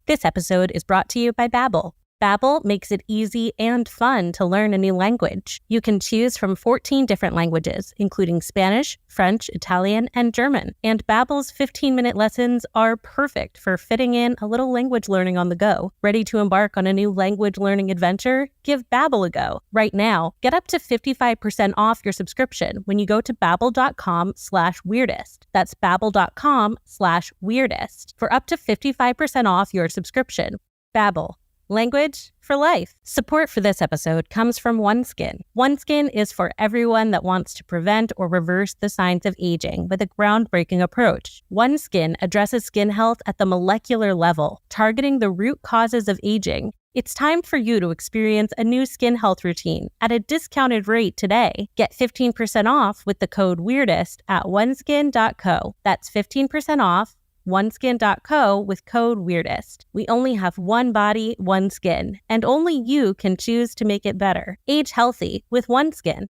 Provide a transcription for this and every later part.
This episode is brought to you by Babbel. Babbel makes it easy and fun to learn a new language. You can choose from 14 different languages, including Spanish, French, Italian, and German. And Babbel's 15-minute lessons are perfect for fitting in a little language learning on the go. Ready to embark on a new language learning adventure? Give Babbel a go. Right now, get up to 55% off your subscription when you go to babbel.com/weirdest. That's babbel.com/weirdest for up to 55% off your subscription. Babbel. Language for life. Support for this episode comes from OneSkin. OneSkin is for everyone that wants to prevent or reverse the signs of aging with a groundbreaking approach. OneSkin addresses skin health at the molecular level, targeting the root causes of aging. It's time for you to experience a new skin health routine at a discounted rate today. Get 15% off with the code WEIRDEST at oneskin.co. That's 15% off oneskin.co with code WEIRDEST. We only have one body, one skin, and only you can choose to make it better. Age healthy with OneSkin.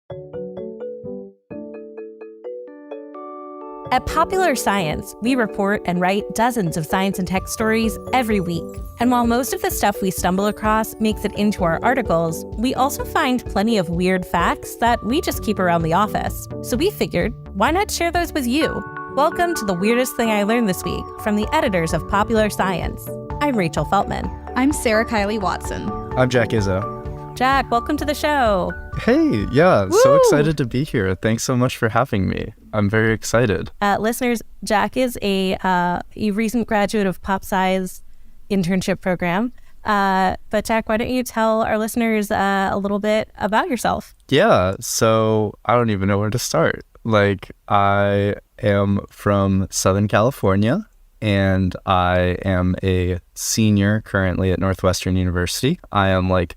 At Popular Science, we report and write dozens of science and tech stories every week. And while most of the stuff we stumble across makes it into our articles, we also find plenty of weird facts that we just keep around the office. So we figured, why not share those with you? Welcome to The Weirdest Thing I Learned This Week from the editors of Popular Science. I'm Rachel Feltman. I'm Sarah Kiley Watson. I'm Jack Izzo. Jack, welcome to the show. Hey, yeah, Woo! So excited to be here. Thanks so much for having me. I'm very excited. Listeners, Jack is a recent graduate of PopSci's internship program. But Jack, why don't you tell our listeners a little bit about yourself? Yeah, so I don't even know where to start. I am from Southern California, and I am a senior currently at Northwestern University. I am 1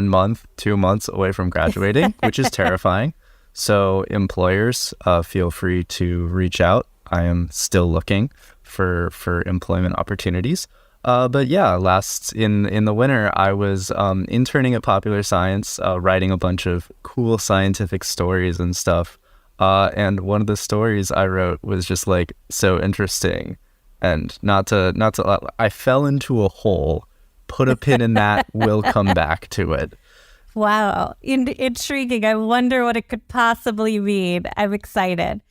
month, 2 months away from graduating, which is terrifying. So employers, feel free to reach out. I am still looking for employment opportunities. But yeah, in the winter, I was interning at Popular Science, writing a bunch of cool scientific stories and stuff. And one of the stories I wrote was just so interesting, and I fell into a hole. Put a pin in that. We'll come back to it. Wow, intriguing. I wonder what it could possibly mean. I'm excited.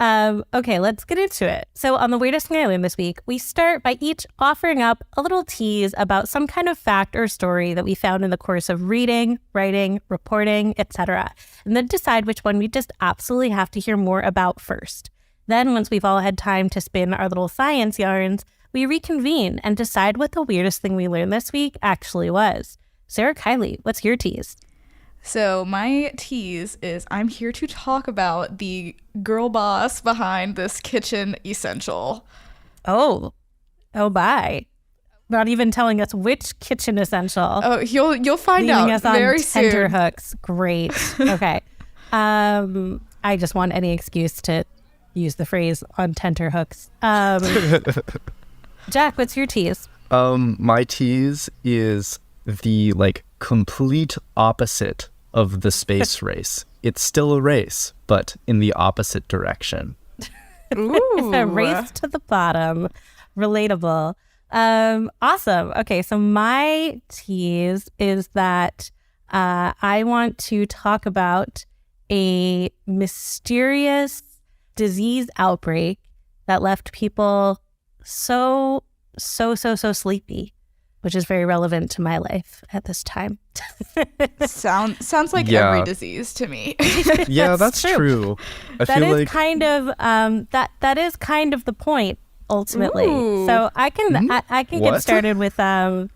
Okay, let's get into it. So on The Weirdest Thing I Learned This Week, we start by each offering up a little tease about some kind of fact or story that we found in the course of reading, writing, reporting, etc., and then decide which one we just absolutely have to hear more about first. Then, once we've all had time to spin our little science yarns, we reconvene and decide what the weirdest thing we learned this week actually was. Sarah Kiley, what's your tease? So my tease is I'm here to talk about the girl boss behind this kitchen essential. Oh, bye. Not even telling us which kitchen essential. Oh, you'll find out us very on tenter soon. hooks. Great. Okay. I just want any excuse to use the phrase on tenter hooks. Jack, what's your tease? My tease is the complete opposite of the space race. It's still a race, but in the opposite direction. Ooh. A race to the bottom. Relatable. Awesome. Okay, so my tease is that I want to talk about a mysterious disease outbreak that left people so sleepy, which is very relevant to my life at this time. Sounds like every disease to me. Yeah, that's true. That is kind of the point ultimately. Ooh. So I can get started with some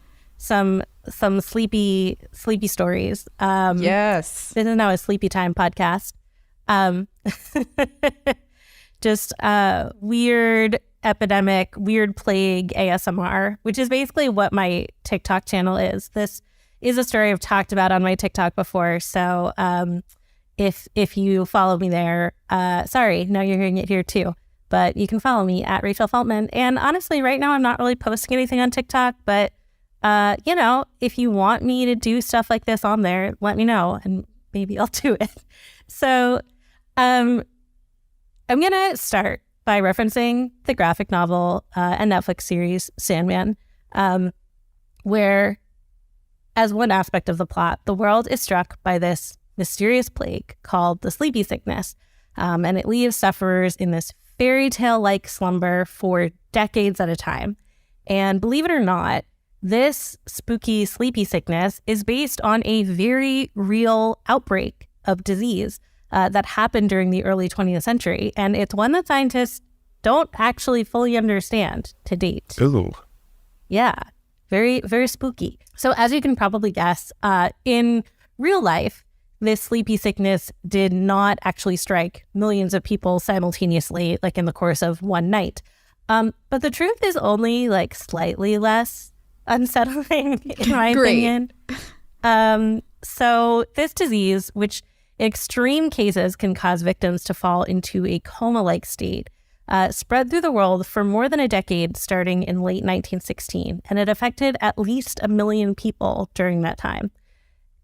sleepy stories. Yes. This is now a sleepy time podcast. Just weird epidemic, weird plague ASMR, which is basically what my TikTok channel is. This is a story I've talked about on my TikTok before. So if you follow me there, sorry, now you're hearing it here too. But you can follow me at Rachel Feltman. And honestly, right now I'm not really posting anything on TikTok, but if you want me to do stuff like this on there, let me know and maybe I'll do it. So I'm going to start by referencing the graphic novel and Netflix series Sandman, where, as one aspect of the plot, the world is struck by this mysterious plague called the sleepy sickness, and it leaves sufferers in this fairy tale-like slumber for decades at a time. And believe it or not, this spooky sleepy sickness is based on a very real outbreak of disease that happened during the early 20th century. And it's one that scientists don't actually fully understand to date. Ooh. Yeah, very, very spooky. So as you can probably guess, in real life, this sleepy sickness did not actually strike millions of people simultaneously, like in the course of one night. But the truth is only like slightly less unsettling, in my opinion. So this disease, which in extreme cases can cause victims to fall into a coma-like state, spread through the world for more than a decade, starting in late 1916, and it affected at least 1 million people during that time.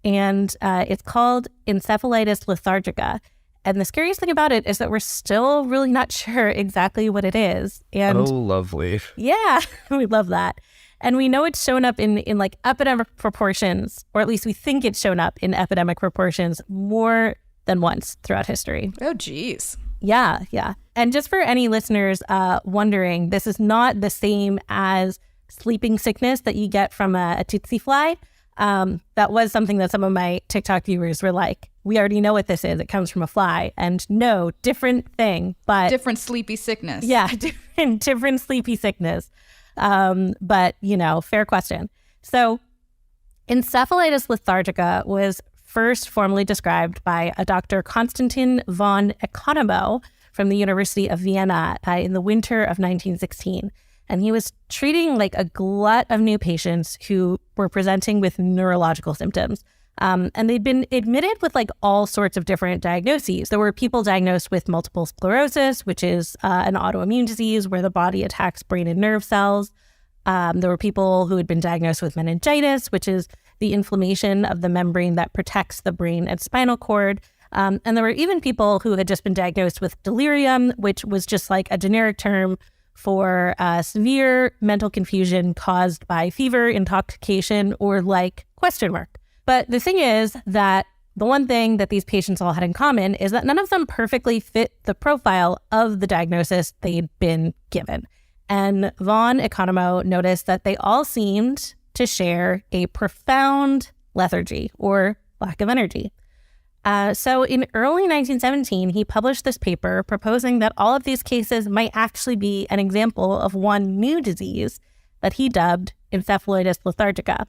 And it's called encephalitis lethargica. And the scariest thing about it is that we're still really not sure exactly what it is. And oh, lovely. Yeah, we love that. And we know it's shown up in like epidemic proportions, or at least we think it's shown up in epidemic proportions more than once throughout history. Oh, geez. Yeah. And just for any listeners wondering, this is not the same as sleeping sickness that you get from a tsetse fly. That was something that some of my TikTok viewers were like, we already know what this is. It comes from a fly. And no, different thing, but... different sleepy sickness. Yeah, different sleepy sickness. But, fair question. So encephalitis lethargica was first formally described by a Dr. Konstantin von Economo from the University of Vienna in the winter of 1916. And he was treating like a glut of new patients who were presenting with neurological symptoms. And they'd been admitted with like all sorts of different diagnoses. There were people diagnosed with multiple sclerosis, which is an autoimmune disease where the body attacks brain and nerve cells. There were people who had been diagnosed with meningitis, which is the inflammation of the membrane that protects the brain and spinal cord. And there were even people who had just been diagnosed with delirium, which was just like a generic term for severe mental confusion caused by fever, intoxication, or like question mark. But the thing is that the one thing that these patients all had in common is that none of them perfectly fit the profile of the diagnosis they'd been given. And von Economo noticed that they all seemed to share a profound lethargy or lack of energy. So in early 1917, he published this paper proposing that all of these cases might actually be an example of one new disease that he dubbed encephalitis lethargica.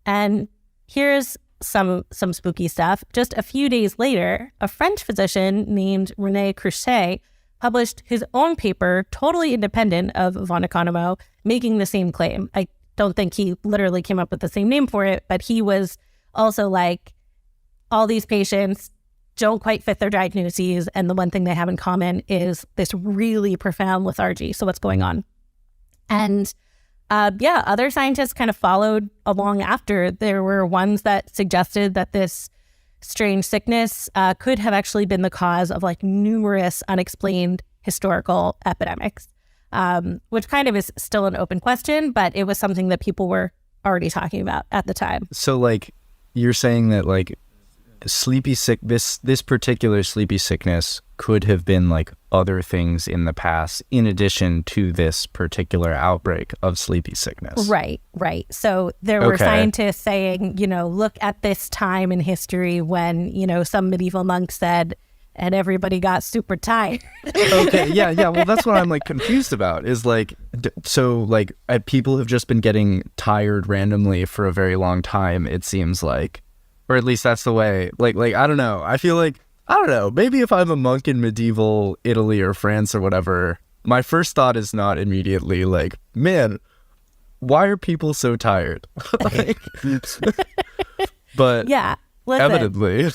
And here's some spooky stuff. Just a few days later, a French physician named René Cruchet published his own paper, totally independent of von Economo, making the same claim. I don't think he literally came up with the same name for it, but he was also like, all these patients don't quite fit their diagnoses, and the one thing they have in common is this really profound lethargy. So what's going on? And other scientists kind of followed along after. There were ones that suggested that this strange sickness could have actually been the cause of like numerous unexplained historical epidemics, which kind of is still an open question, but it was something that people were already talking about at the time. So like you're saying that like this particular sleepy sickness could have been like other things in the past in addition to this particular outbreak of sleepy sickness. Right. So there were scientists saying, look at this time in history when, some medieval monk said, and everybody got super tired. Okay, yeah. Well, that's what I'm like confused about is like, so like people have just been getting tired randomly for a very long time, it seems like. Or at least that's the way, like, I don't know. I feel like, I don't know, maybe if I'm a monk in medieval Italy or France or whatever, my first thought is not immediately like, man, why are people so tired? But yeah, listen, evidently.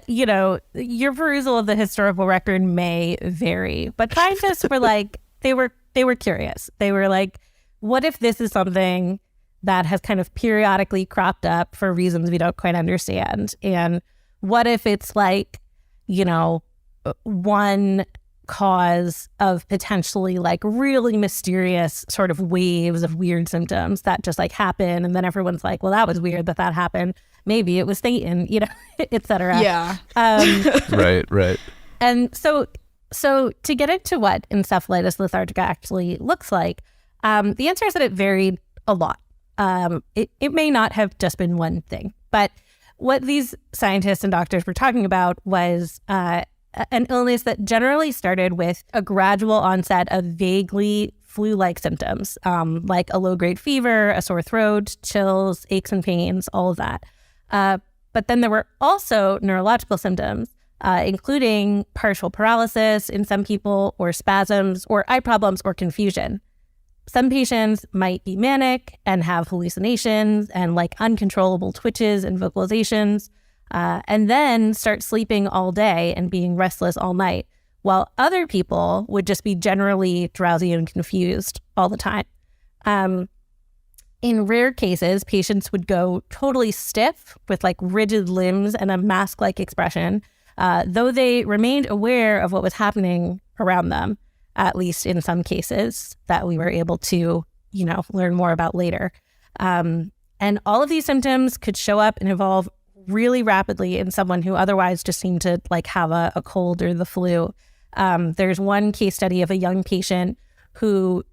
Your perusal of the historical record may vary, but scientists were like, they were curious. They were like, what if this is something that has kind of periodically cropped up for reasons we don't quite understand? And what if it's like, one cause of potentially like really mysterious sort of waves of weird symptoms that just like happen, and then everyone's like, well, that was weird that happened. Maybe it was Satan, et cetera. Yeah. Right. And so to get into what encephalitis lethargica actually looks like, the answer is that it varied a lot. It may not have just been one thing, but what these scientists and doctors were talking about was an illness that generally started with a gradual onset of vaguely flu-like symptoms, like a low-grade fever, a sore throat, chills, aches and pains, all of that. But then there were also neurological symptoms, including partial paralysis in some people, or spasms, or eye problems, or confusion. Some patients might be manic and have hallucinations and like uncontrollable twitches and vocalizations, and then start sleeping all day and being restless all night, while other people would just be generally drowsy and confused all the time. In rare cases, patients would go totally stiff with like rigid limbs and a mask-like expression, though they remained aware of what was happening around them, at least in some cases that we were able to, learn more about later. And all of these symptoms could show up and evolve really rapidly in someone who otherwise just seemed to like have a cold or the flu. There's one case study of a young patient who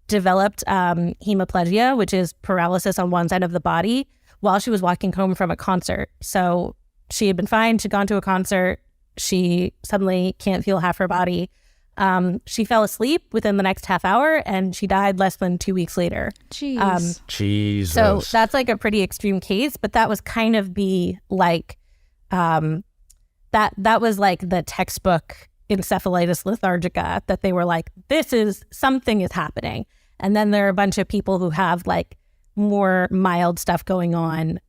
developed hemiplegia, which is paralysis on one side of the body, while she was walking home from a concert. So she had been fine. She'd gone to a concert. She suddenly can't feel half her body. She fell asleep within the next half hour, and she died less than 2 weeks later. Jeez. Jesus. So that's like a pretty extreme case, but that was kind of the like that was like the textbook encephalitis lethargica, that they were like, something is happening. And then there are a bunch of people who have like more mild stuff going on.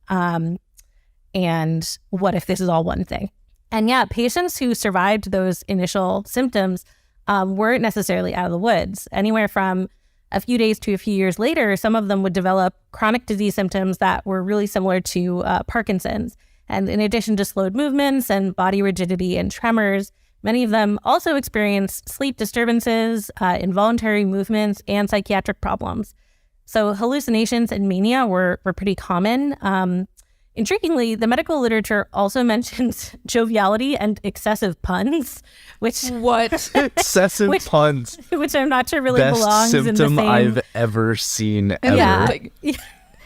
And what if this is all one thing? And yeah, patients who survived those initial symptoms weren't necessarily out of the woods. Anywhere from a few days to a few years later, some of them would develop chronic disease symptoms that were really similar to Parkinson's. And in addition to slowed movements and body rigidity and tremors, many of them also experienced sleep disturbances, involuntary movements, and psychiatric problems. So hallucinations and mania were pretty common. Intriguingly, the medical literature also mentions joviality and excessive puns, which excessive puns, which I'm not sure really best belongs in the same. symptom I've ever seen ever. Yeah.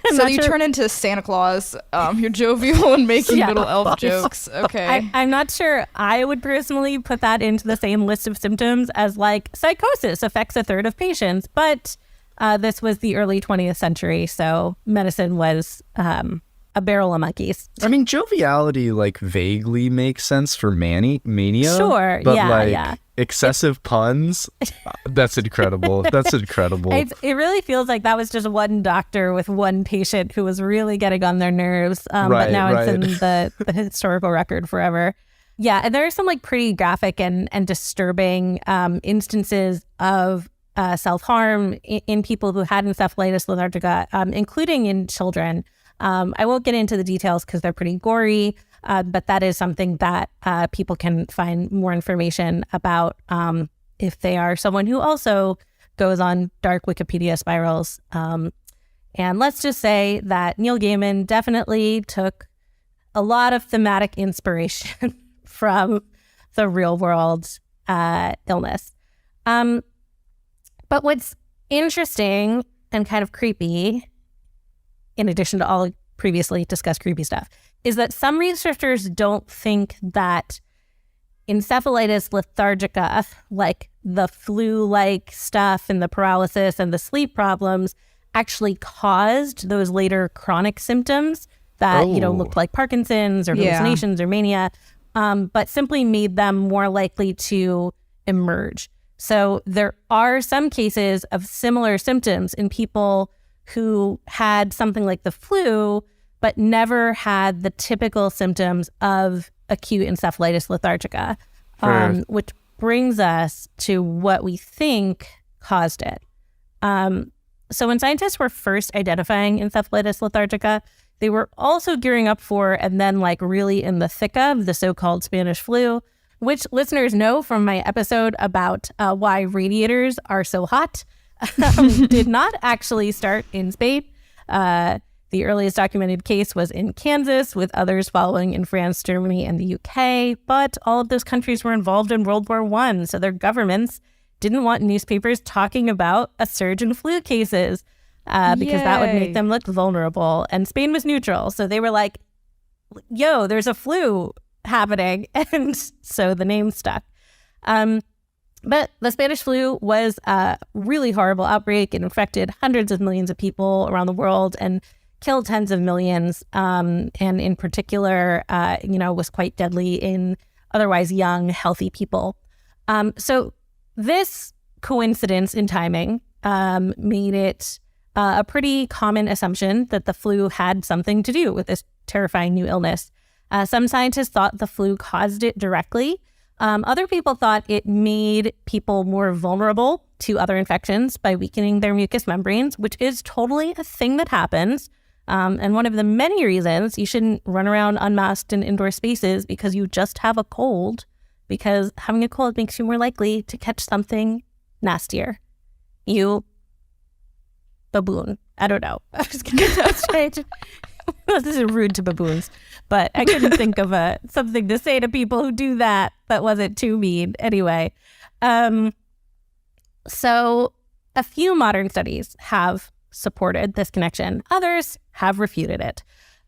So you turn into Santa Claus. You're jovial and making little elf jokes. Okay. I'm not sure I would personally put that into the same list of symptoms as like psychosis affects a third of patients, but this was the early 20th century, so medicine was a barrel of monkeys. I mean, joviality like vaguely makes sense for mania. Sure, but yeah. Excessive puns, that's incredible. That's incredible. It really feels like that was just one doctor with one patient who was really getting on their nerves. But now it's in the historical record forever. Yeah, and there are some like pretty graphic and disturbing instances of self-harm in people who had encephalitis lethargica, including in children. I won't get into the details because they're pretty gory, but that is something that people can find more information about if they are someone who also goes on dark Wikipedia spirals. And let's just say that Neil Gaiman definitely took a lot of thematic inspiration from the real world illness. But what's interesting and kind of creepy, in addition to all previously discussed creepy stuff, is that some researchers don't think that encephalitis lethargica, like the flu-like stuff and the paralysis and the sleep problems, actually caused those later chronic symptoms that, looked like Parkinson's or hallucinations or mania, but simply made them more likely to emerge. So there are some cases of similar symptoms in people who had something like the flu, but never had the typical symptoms of acute encephalitis lethargica, which brings us to what we think caused it. So when scientists were first identifying encephalitis lethargica, they were also gearing up for, and then like really in the thick of, the so-called Spanish flu, which listeners know from my episode about why radiators are so hot, did not actually start in Spain. The earliest documented case was in Kansas, with others following in France, Germany, and the UK. But all of those countries were involved in World War I, so their governments didn't want newspapers talking about a surge in flu cases because that would make them look vulnerable. And Spain was neutral, so they were like, yo, there's a flu happening. And so the name stuck. But the Spanish flu was a really horrible outbreak. It infected hundreds of millions of people around the world and killed tens of millions, and in particular, was quite deadly in otherwise young, healthy people. So this coincidence in timing made it a pretty common assumption that the flu had something to do with this terrifying new illness. Some scientists thought the flu caused it directly. Other people thought it made people more vulnerable to other infections by weakening their mucous membranes, which is totally a thing that happens. And one of the many reasons you shouldn't run around unmasked in indoor spaces because you just have a cold, because having a cold makes you more likely to catch something nastier. You baboon. I don't know. I was going to say, this is rude to baboons, but I couldn't think of something to say to people who do that wasn't too mean. Anyway, so a few modern studies have supported this connection. Others have refuted it.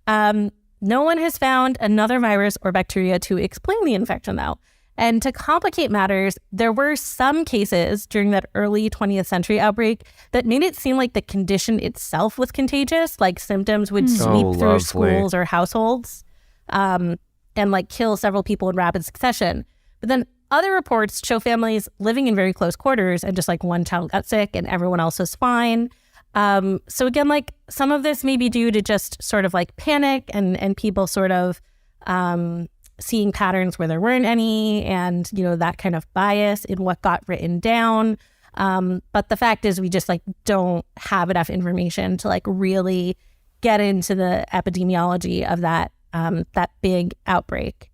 No one has found another virus or bacteria to explain the infection, though. And to complicate matters, there were some cases during that early 20th century outbreak that made it seem like the condition itself was contagious, like symptoms would sweep through schools or households and like kill several people in rapid succession. But then other reports show families living in very close quarters and just like one child got sick and everyone else was fine. So again, like some of this may be due to just sort of like panic and people sort of seeing patterns where there weren't any and, that kind of bias in what got written down. But the fact is we just like don't have enough information to like really get into the epidemiology of that big outbreak.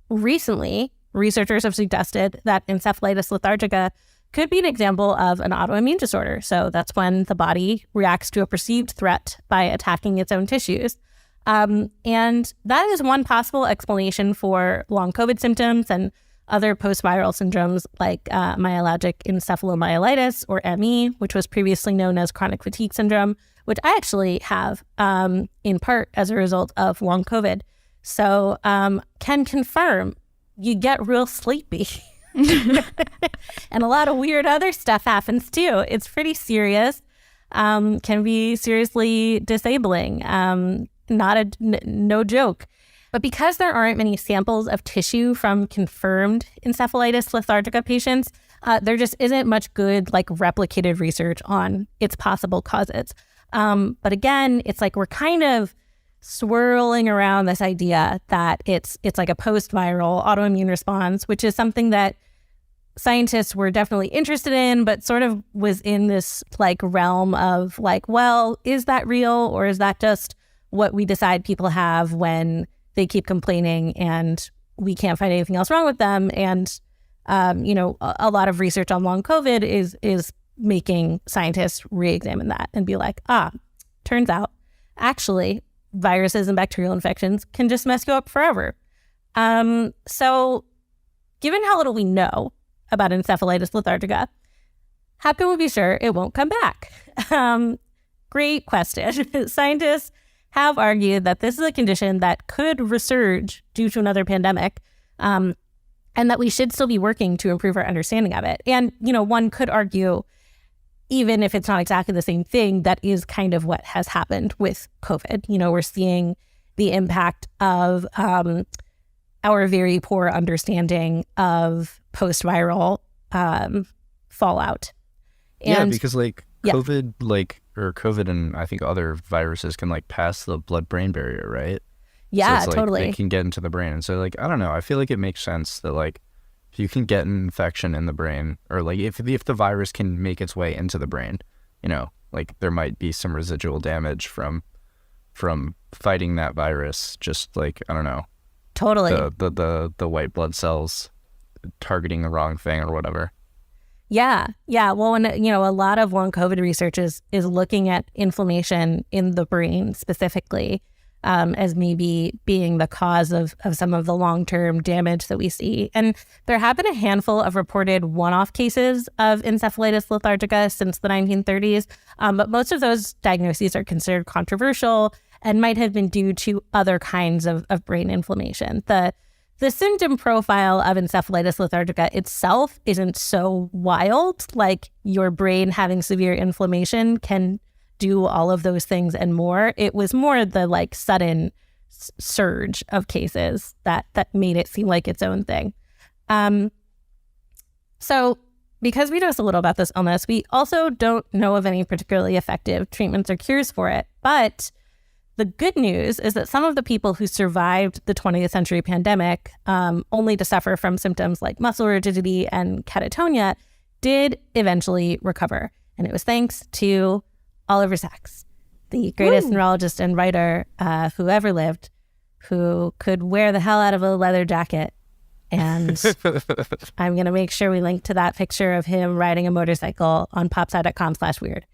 Recently, researchers have suggested that encephalitis lethargica could be an example of an autoimmune disorder. So that's when the body reacts to a perceived threat by attacking its own tissues. And that is one possible explanation for long COVID symptoms and other post-viral syndromes like myalgic encephalomyelitis, or ME, which was previously known as chronic fatigue syndrome, which I actually have in part as a result of long COVID. So can confirm you get real sleepy. And a lot of weird other stuff happens too. It's pretty serious, can be seriously disabling, no joke. But because there aren't many samples of tissue from confirmed encephalitis lethargica patients, there just isn't much good like replicated research on its possible causes. But again, it's like we're kind of swirling around this idea that it's like a post-viral autoimmune response, which is something that scientists were definitely interested in, but sort of was in this like realm of like, well, is that real or is that just what we decide people have when they keep complaining and we can't find anything else wrong with them? And a lot of research on long COVID is making scientists re-examine that and be like, turns out actually viruses and bacterial infections can just mess you up forever. So given how little we know about encephalitis lethargica, how can we be sure it won't come back? Great question. Scientists have argued that this is a condition that could resurge due to another pandemic, and that we should still be working to improve our understanding of it. And, one could argue, even if it's not exactly the same thing, that is kind of what has happened with COVID. We're seeing the impact of our very poor understanding of post-viral fallout. And, because COVID, COVID and I think other viruses can pass the blood-brain barrier, right? Yeah, so it's totally. They can get into the brain. And so I don't know. I feel like it makes sense that if you can get an infection in the brain, or if the virus can make its way into the brain, there might be some residual damage from fighting that virus. Just I don't know, Totally. The white blood cells targeting the wrong thing or whatever. Yeah. Well, and a lot of long COVID research is looking at inflammation in the brain specifically as maybe being the cause of some of the long-term damage that we see. And there have been a handful of reported one-off cases of encephalitis lethargica since the 1930s, but most of those diagnoses are considered controversial and might have been due to other kinds of brain inflammation. The symptom profile of encephalitis lethargica itself isn't so wild. Like, your brain having severe inflammation can do all of those things and more. It was more the sudden surge of cases that made it seem like its own thing. So because we know so little about this illness, we also don't know of any particularly effective treatments or cures for it. But the good news is that some of the people who survived the 20th century pandemic, only to suffer from symptoms like muscle rigidity and catatonia, did eventually recover. And it was thanks to Oliver Sacks, the greatest neurologist and writer who ever lived, who could wear the hell out of a leather jacket. And I'm going to make sure we link to that picture of him riding a motorcycle on popsci.com/weird.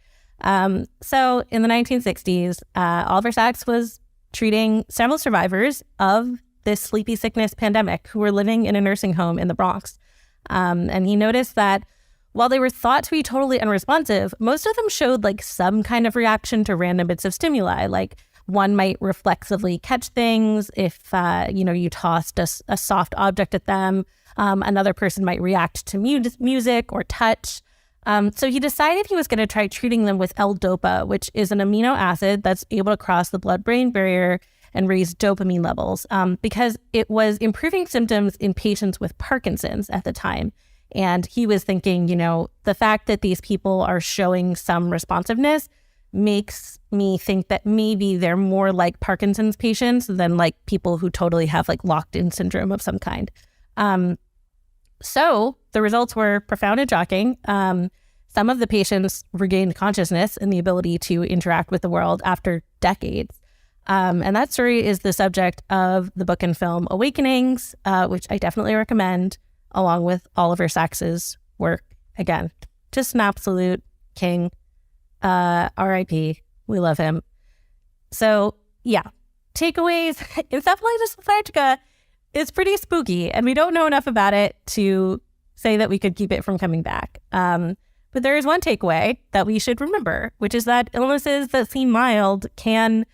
So in the 1960s, Oliver Sacks was treating several survivors of this sleepy sickness pandemic who were living in a nursing home in the Bronx. And he noticed that while they were thought to be totally unresponsive, most of them showed some kind of reaction to random bits of stimuli. Like, one might reflexively catch things if, you tossed a soft object at them. Another person might react to music or touch. So he decided he was going to try treating them with L-DOPA, which is an amino acid that's able to cross the blood-brain barrier and raise dopamine levels, because it was improving symptoms in patients with Parkinson's at the time. And he was thinking, the fact that these people are showing some responsiveness makes me think that maybe they're more like Parkinson's patients than people who totally have locked-in syndrome of some kind. So the results were profound and shocking. Some of the patients regained consciousness and the ability to interact with the world after decades. And that story is the subject of the book and film Awakenings, which I definitely recommend, along with Oliver Sacks's work. Again, just an absolute king. R.I.P. We love him. So yeah, takeaways. Encephalitis lethargica is pretty spooky, and we don't know enough about it to say that we could keep it from coming back. But there is one takeaway that we should remember, which is that illnesses that seem mild can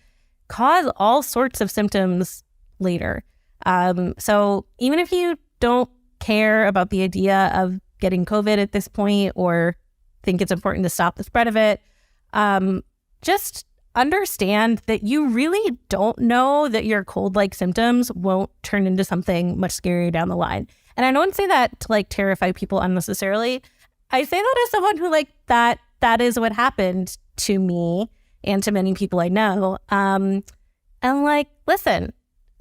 cause all sorts of symptoms later. So even if you don't care about the idea of getting COVID at this point or think it's important to stop the spread of it, just understand that you really don't know that your cold-like symptoms won't turn into something much scarier down the line. And I don't say that to terrify people unnecessarily. I say that as someone who that is what happened to me and to many people I know. And listen,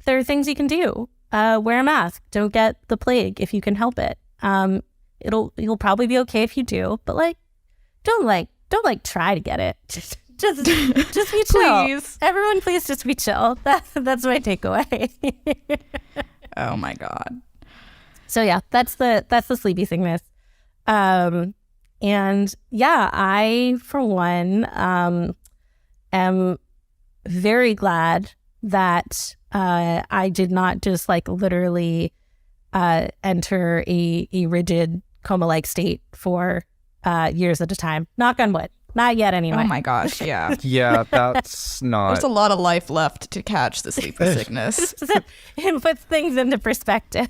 there are things you can do. Wear a mask. Don't get the plague if you can help it. You'll probably be okay if you do, but don't try to get it. Just be chill. Please. Everyone, please just be chill. That's my takeaway. Oh my God. So yeah, that's the sleepy sickness. And yeah, I for one am very glad that I did not just literally enter a rigid coma-like state for years at a time. Knock on wood. Not yet, anyway. Oh my gosh, yeah. Yeah, that's not... There's a lot of life left to catch the sleepy sickness. It puts things into perspective.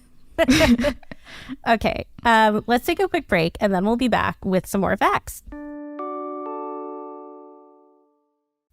Okay, let's take a quick break, and then we'll be back with some more facts.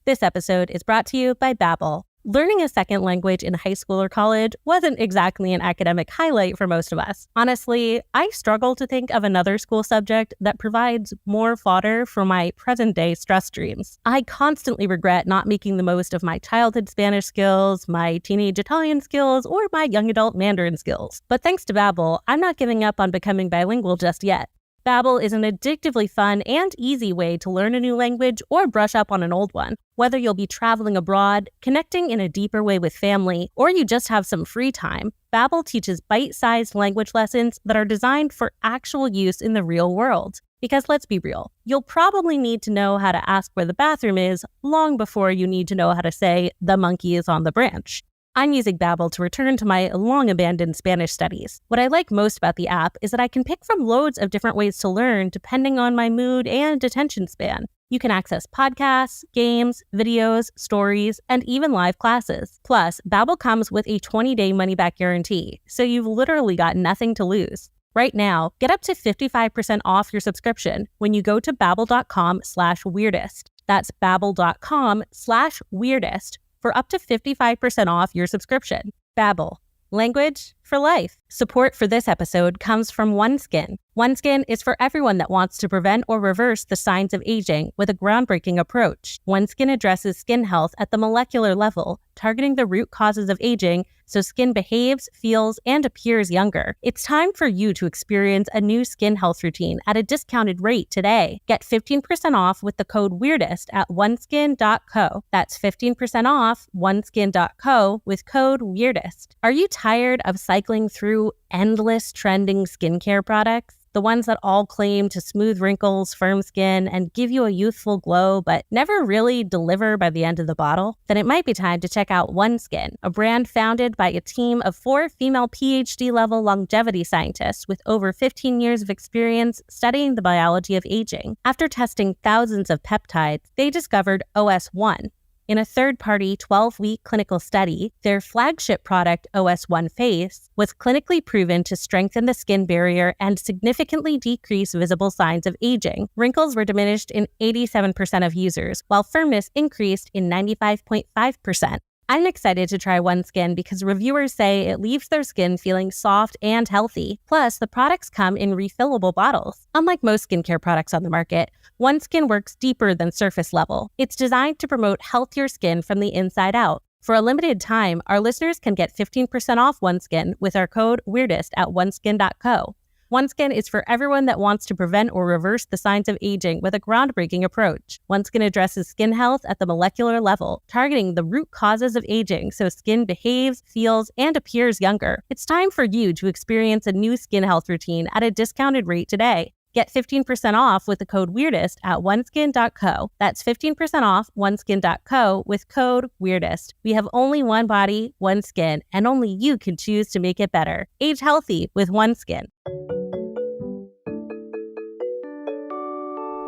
This episode is brought to you by Babbel. Learning a second language in high school or college wasn't exactly an academic highlight for most of us. Honestly, I struggle to think of another school subject that provides more fodder for my present-day stress dreams. I constantly regret not making the most of my childhood Spanish skills, my teenage Italian skills, or my young adult Mandarin skills. But thanks to Babbel, I'm not giving up on becoming bilingual just yet. Babbel is an addictively fun and easy way to learn a new language or brush up on an old one. Whether you'll be traveling abroad, connecting in a deeper way with family, or you just have some free time, Babbel teaches bite-sized language lessons that are designed for actual use in the real world. Because let's be real, you'll probably need to know how to ask where the bathroom is long before you need to know how to say, "the monkey is on the branch." I'm using Babbel to return to my long-abandoned Spanish studies. What I like most about the app is that I can pick from loads of different ways to learn depending on my mood and attention span. You can access podcasts, games, videos, stories, and even live classes. Plus, Babbel comes with a 20-day money-back guarantee, so you've literally got nothing to lose. Right now, get up to 55% off your subscription when you go to babbel.com/weirdest. That's babbel.com/weirdest for up to 55% off your subscription. Babbel, language for life. Support for this episode comes from OneSkin. OneSkin is for everyone that wants to prevent or reverse the signs of aging with a groundbreaking approach. OneSkin addresses skin health at the molecular level, targeting the root causes of aging so skin behaves, feels, and appears younger. It's time for you to experience a new skin health routine at a discounted rate today. Get 15% off with the code WEIRDEST at oneskin.co. That's 15% off oneskin.co with code WEIRDEST. Are you tired of cycling through endless trending skincare products? The ones that all claim to smooth wrinkles, firm skin, and give you a youthful glow, but never really deliver by the end of the bottle? Then it might be time to check out OneSkin, a brand founded by a team of 4 female PhD-level longevity scientists with over 15 years of experience studying the biology of aging. After testing thousands of peptides, they discovered OS1. In a third-party 12-week clinical study, their flagship product, OS1 Face, was clinically proven to strengthen the skin barrier and significantly decrease visible signs of aging. Wrinkles were diminished in 87% of users, while firmness increased in 95.5%. I'm excited to try OneSkin because reviewers say it leaves their skin feeling soft and healthy. Plus, the products come in refillable bottles. Unlike most skincare products on the market, OneSkin works deeper than surface level. It's designed to promote healthier skin from the inside out. For a limited time, our listeners can get 15% off OneSkin with our code WEIRDEST at oneskin.co. OneSkin is for everyone that wants to prevent or reverse the signs of aging with a groundbreaking approach. OneSkin addresses skin health at the molecular level, targeting the root causes of aging so skin behaves, feels, and appears younger. It's time for you to experience a new skin health routine at a discounted rate today. Get 15% off with the code WEIRDEST at oneskin.co. That's 15% off oneskin.co with code WEIRDEST. We have only one body, one skin, and only you can choose to make it better. Age healthy with OneSkin.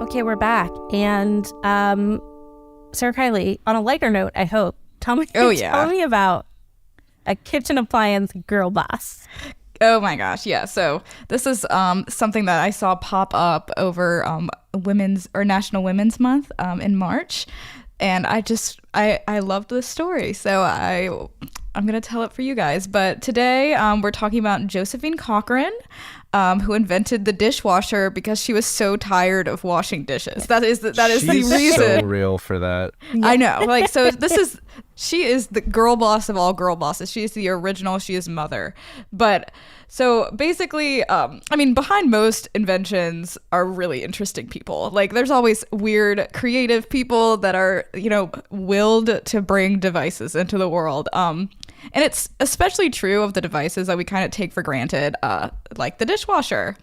Okay, we're back. And Sarah Kylie, on a lighter note, I hope, tell me about a kitchen appliance girl boss. Oh my gosh, yeah. So this is something that I saw pop up over National Women's Month in March. And I loved this story. So I'm going to tell it for you guys. But today we're talking about Josephine Cochran, who invented the dishwasher because she was so tired of washing dishes. That is the reason. She's so real for that. I know. She is the girl boss of all girl bosses. She is the original. She is mother. But so basically, behind most inventions are really interesting people. Like there's always weird, creative people that are, willed to bring devices into the world. And it's especially true of the devices that we kind of take for granted, like the dishwasher.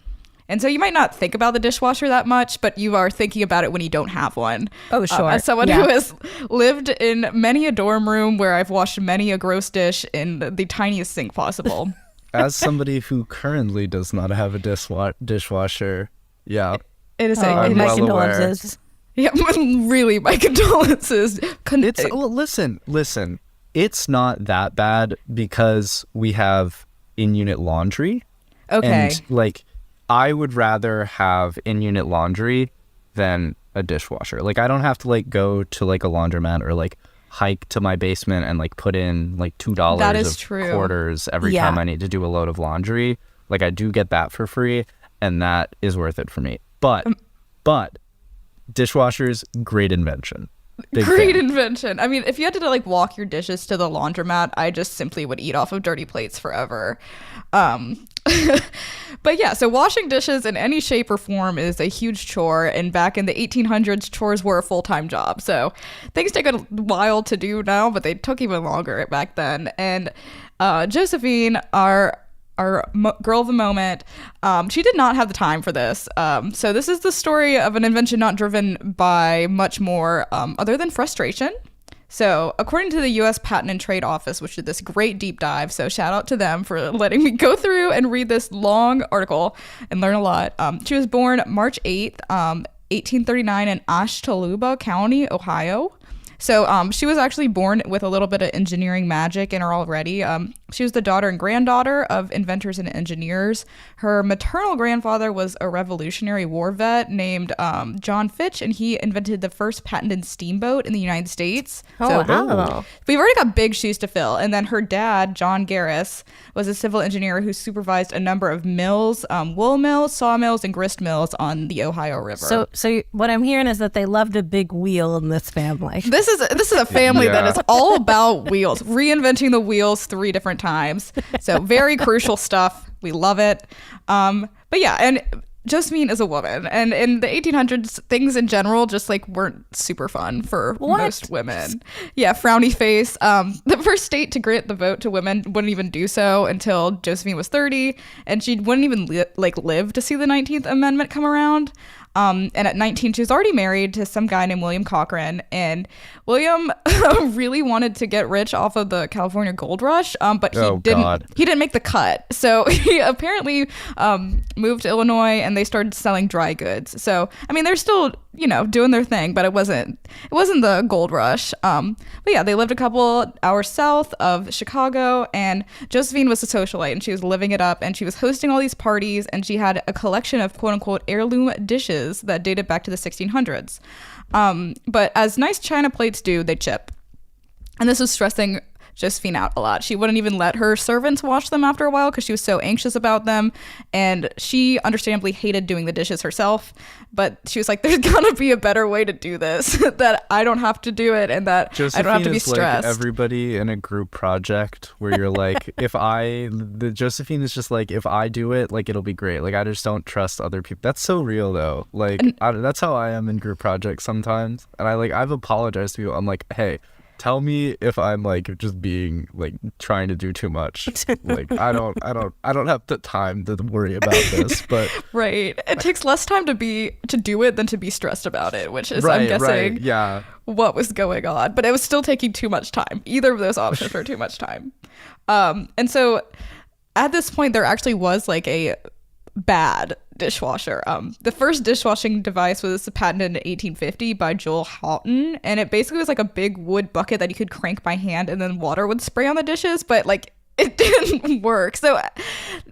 And so you might not think about the dishwasher that much, but you are thinking about it when you don't have one. Oh, sure. As someone who has lived in many a dorm room where I've washed many a gross dish in the tiniest sink possible. As somebody who currently does not have a dishwasher, yeah. It is my condolences. Yeah, really, my condolences. Listen. It's not that bad because we have in-unit laundry. Okay. And I would rather have in-unit laundry than a dishwasher. I don't have to go to a laundromat or hike to my basement and put in $2 that is of true. quarters every time I need to do a load of laundry. I do get that for free, and that is worth it for me. But dishwashers, great invention. Great invention. I mean, if you had to like walk your dishes to the laundromat, I just simply would eat off of dirty plates forever. But yeah, so washing dishes in any shape or form is a huge chore. And back in the 1800s, chores were a full-time job. So things take a while to do now, but they took even longer back then. And Josephine, our girl of the moment, she did not have the time for this. So this is the story of an invention not driven by much more other than frustration. So according to the U.S. Patent and Trade Office, which did this great deep dive, so shout out to them for letting me go through and read this long article and learn a lot. She was born March 8th, 1839 in Ashtabula County, Ohio. So she was actually born with a little bit of engineering magic in her already. She was the daughter and granddaughter of inventors and engineers. Her maternal grandfather was a Revolutionary War vet named John Fitch, and he invented the first patented steamboat in the United States. Wow. We've already got big shoes to fill. And then her dad, John Garris, was a civil engineer who supervised a number of mills, wool mills, sawmills, and grist mills on the Ohio River. So what I'm hearing is that they loved a big wheel in this family. This is a family that is all about wheels, reinventing the wheels 3 different times. So very crucial stuff. We love it. But yeah, and Josephine is a woman, and in the 1800s, things in general just like weren't super fun for most women. Yeah, frowny face. The first state to grant the vote to women wouldn't even do so until Josephine was 30, and she wouldn't even live to see the 19th Amendment come around. And at 19, she was already married to some guy named William Cochran. And William really wanted to get rich off of the California gold rush, but he didn't make the cut. So he apparently moved to Illinois, and they started selling dry goods. So, I mean, they're still, doing their thing, but it wasn't the gold rush. But yeah, they lived a couple hours south of Chicago, and Josephine was a socialite, and she was living it up, and she was hosting all these parties, and she had a collection of quote unquote heirloom dishes that dated back to the 1600s. But as nice china plates do, they chip. And this was stressing Josephine out a lot. She wouldn't even let her servants wash them after a while because she was so anxious about them. And she understandably hated doing the dishes herself. But she was like, there's gotta be a better way to do this that I don't have to do it and that I don't have to be stressed. Like everybody in a group project where you're like, Josephine is just like, if I do it, like it'll be great. Like I just don't trust other people. That's so real though. Like that's how I am in group projects sometimes. And I've apologized to people. I'm like, hey, tell me if I'm like just being like trying to do too much. Like I don't have the time to worry about this. But right, it takes less time to do it than to be stressed about it, which is I'm guessing what was going on. But it was still taking too much time. Either of those options were too much time. And so at this point, there actually was like a bad dishwasher. The first dishwashing device was patented in 1850 by Joel Houghton, and it basically was like a big wood bucket that you could crank by hand and then water would spray on the dishes, but like it didn't work. So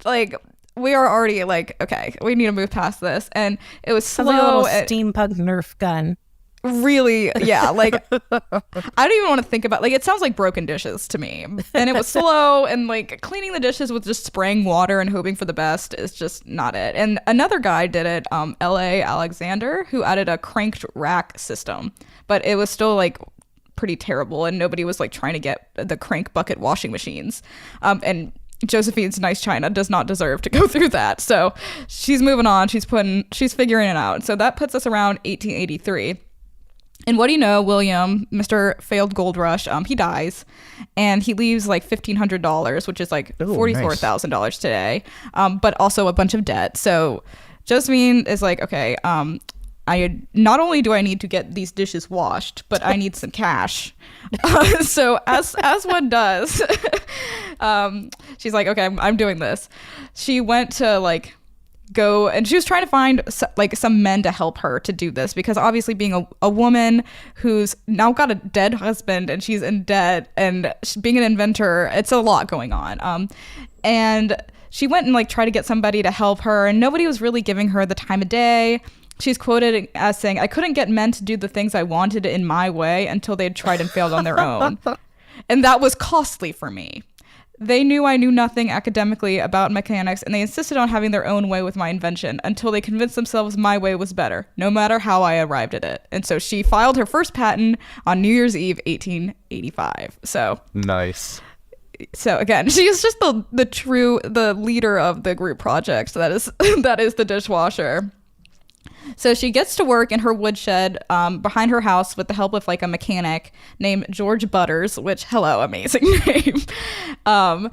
like we are already like, okay, we need to move past this. And it was slow. Like a little steampunk Nerf gun. Really, yeah, like I don't even want to think about, like, it sounds like broken dishes to me. And it was slow, and like cleaning the dishes with just spraying water and hoping for the best is just not it. And another guy did it, L.A. Alexander, who added a cranked rack system, but it was still like pretty terrible, and nobody was like trying to get the crank bucket washing machines. And Josephine's nice china does not deserve to go through that. So she's moving on. She's figuring it out. So that puts us around 1883. And what do you know, William, Mr. Failed Gold Rush, he dies, and he leaves like $1,500, which is like $44,000 today, but also a bunch of debt. So Josephine is like, okay, I not only do I need to get these dishes washed, but I need some cash. So as one does, she's like, okay, I'm doing this. She went to like go, and she was trying to find like some men to help her to do this, because obviously being a woman who's now got a dead husband and she's in debt and being an inventor, it's a lot going on. And she went and like tried to get somebody to help her, and nobody was really giving her the time of day. She's quoted as saying, I couldn't get men to do the things I wanted in my way until they'd tried and failed on their own. And that was costly for me. They knew I knew nothing academically about mechanics, and they insisted on having their own way with my invention until they convinced themselves my way was better, no matter how I arrived at it. And so she filed her first patent on New Year's Eve, 1885. So Nice. So again, she is just the leader of the group project. So that is the dishwasher. So she gets to work in her woodshed behind her house with the help of like a mechanic named George Butters, which, hello, amazing name.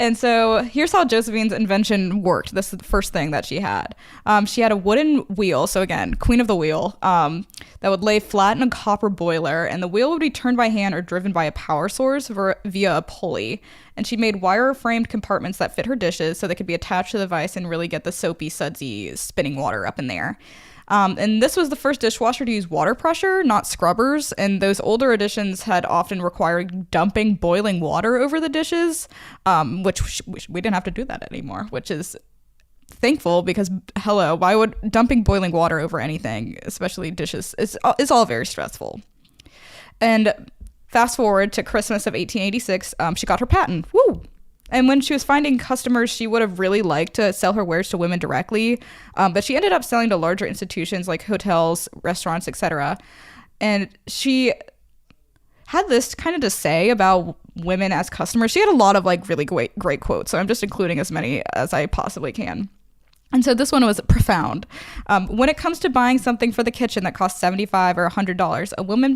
And so here's how Josephine's invention worked. This is the first thing that she had. She had a wooden wheel. So again, queen of the wheel, that would lay flat in a copper boiler, and the wheel would be turned by hand or driven by a power source via a pulley. And she made wire-framed compartments that fit her dishes so they could be attached to the vise and really get the soapy, sudsy spinning water up in there. And this was the first dishwasher to use water pressure, not scrubbers. And those older editions had often required dumping boiling water over the dishes, which we didn't have to do that anymore, which is thankful because, hello, why would dumping boiling water over anything, especially dishes, is all very stressful. And fast forward to Christmas of 1886, she got her patent. Woo! And when she was finding customers, she would have really liked to sell her wares to women directly, but she ended up selling to larger institutions like hotels, restaurants, etc. And she had this kind of to say about women as customers. She had a lot of like really great quotes, so I'm just including as many as I possibly can. And so this one was profound. When it comes to buying something for the kitchen that costs $75 or $100, a woman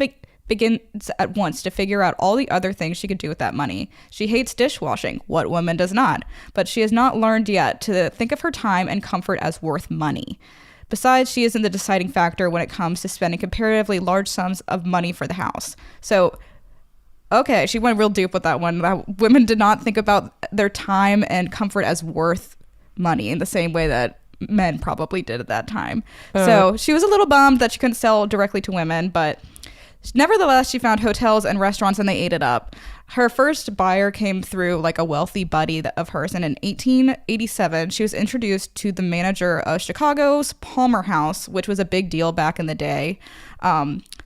begins at once to figure out all the other things she could do with that money. She hates dishwashing. What woman does not? But she has not learned yet to think of her time and comfort as worth money. Besides, she isn't the deciding factor when it comes to spending comparatively large sums of money for the house. So, okay, she went real deep with that one. That women did not think about their time and comfort as worth money in the same way that men probably did at that time. So she was a little bummed that she couldn't sell directly to women, but nevertheless, she found hotels and restaurants and they ate it up. Her first buyer came through like a wealthy buddy of hers. And in 1887, she was introduced to the manager of Chicago's Palmer House, which was a big deal back in the day.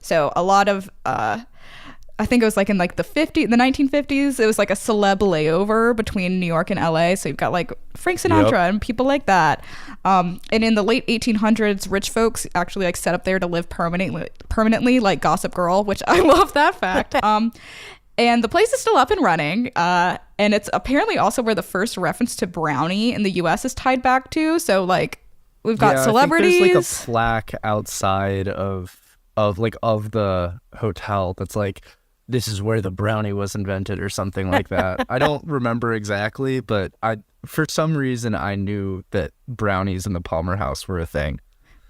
So a lot of, I think it was like in like the 1950s, it was like a celeb layover between New York and LA. So you've got like Frank Sinatra and people like that. And in the late 1800s, rich folks actually like set up there to live permanently like Gossip Girl, which I love that fact. And the place is still up and running. And it's apparently also where the first reference to brownie in the US is tied back to. So like we've got celebrities. I think there's like a plaque outside of the hotel that's like, this is where the brownie was invented or something like that. I don't remember exactly, but for some reason I knew that brownies in the Palmer House were a thing.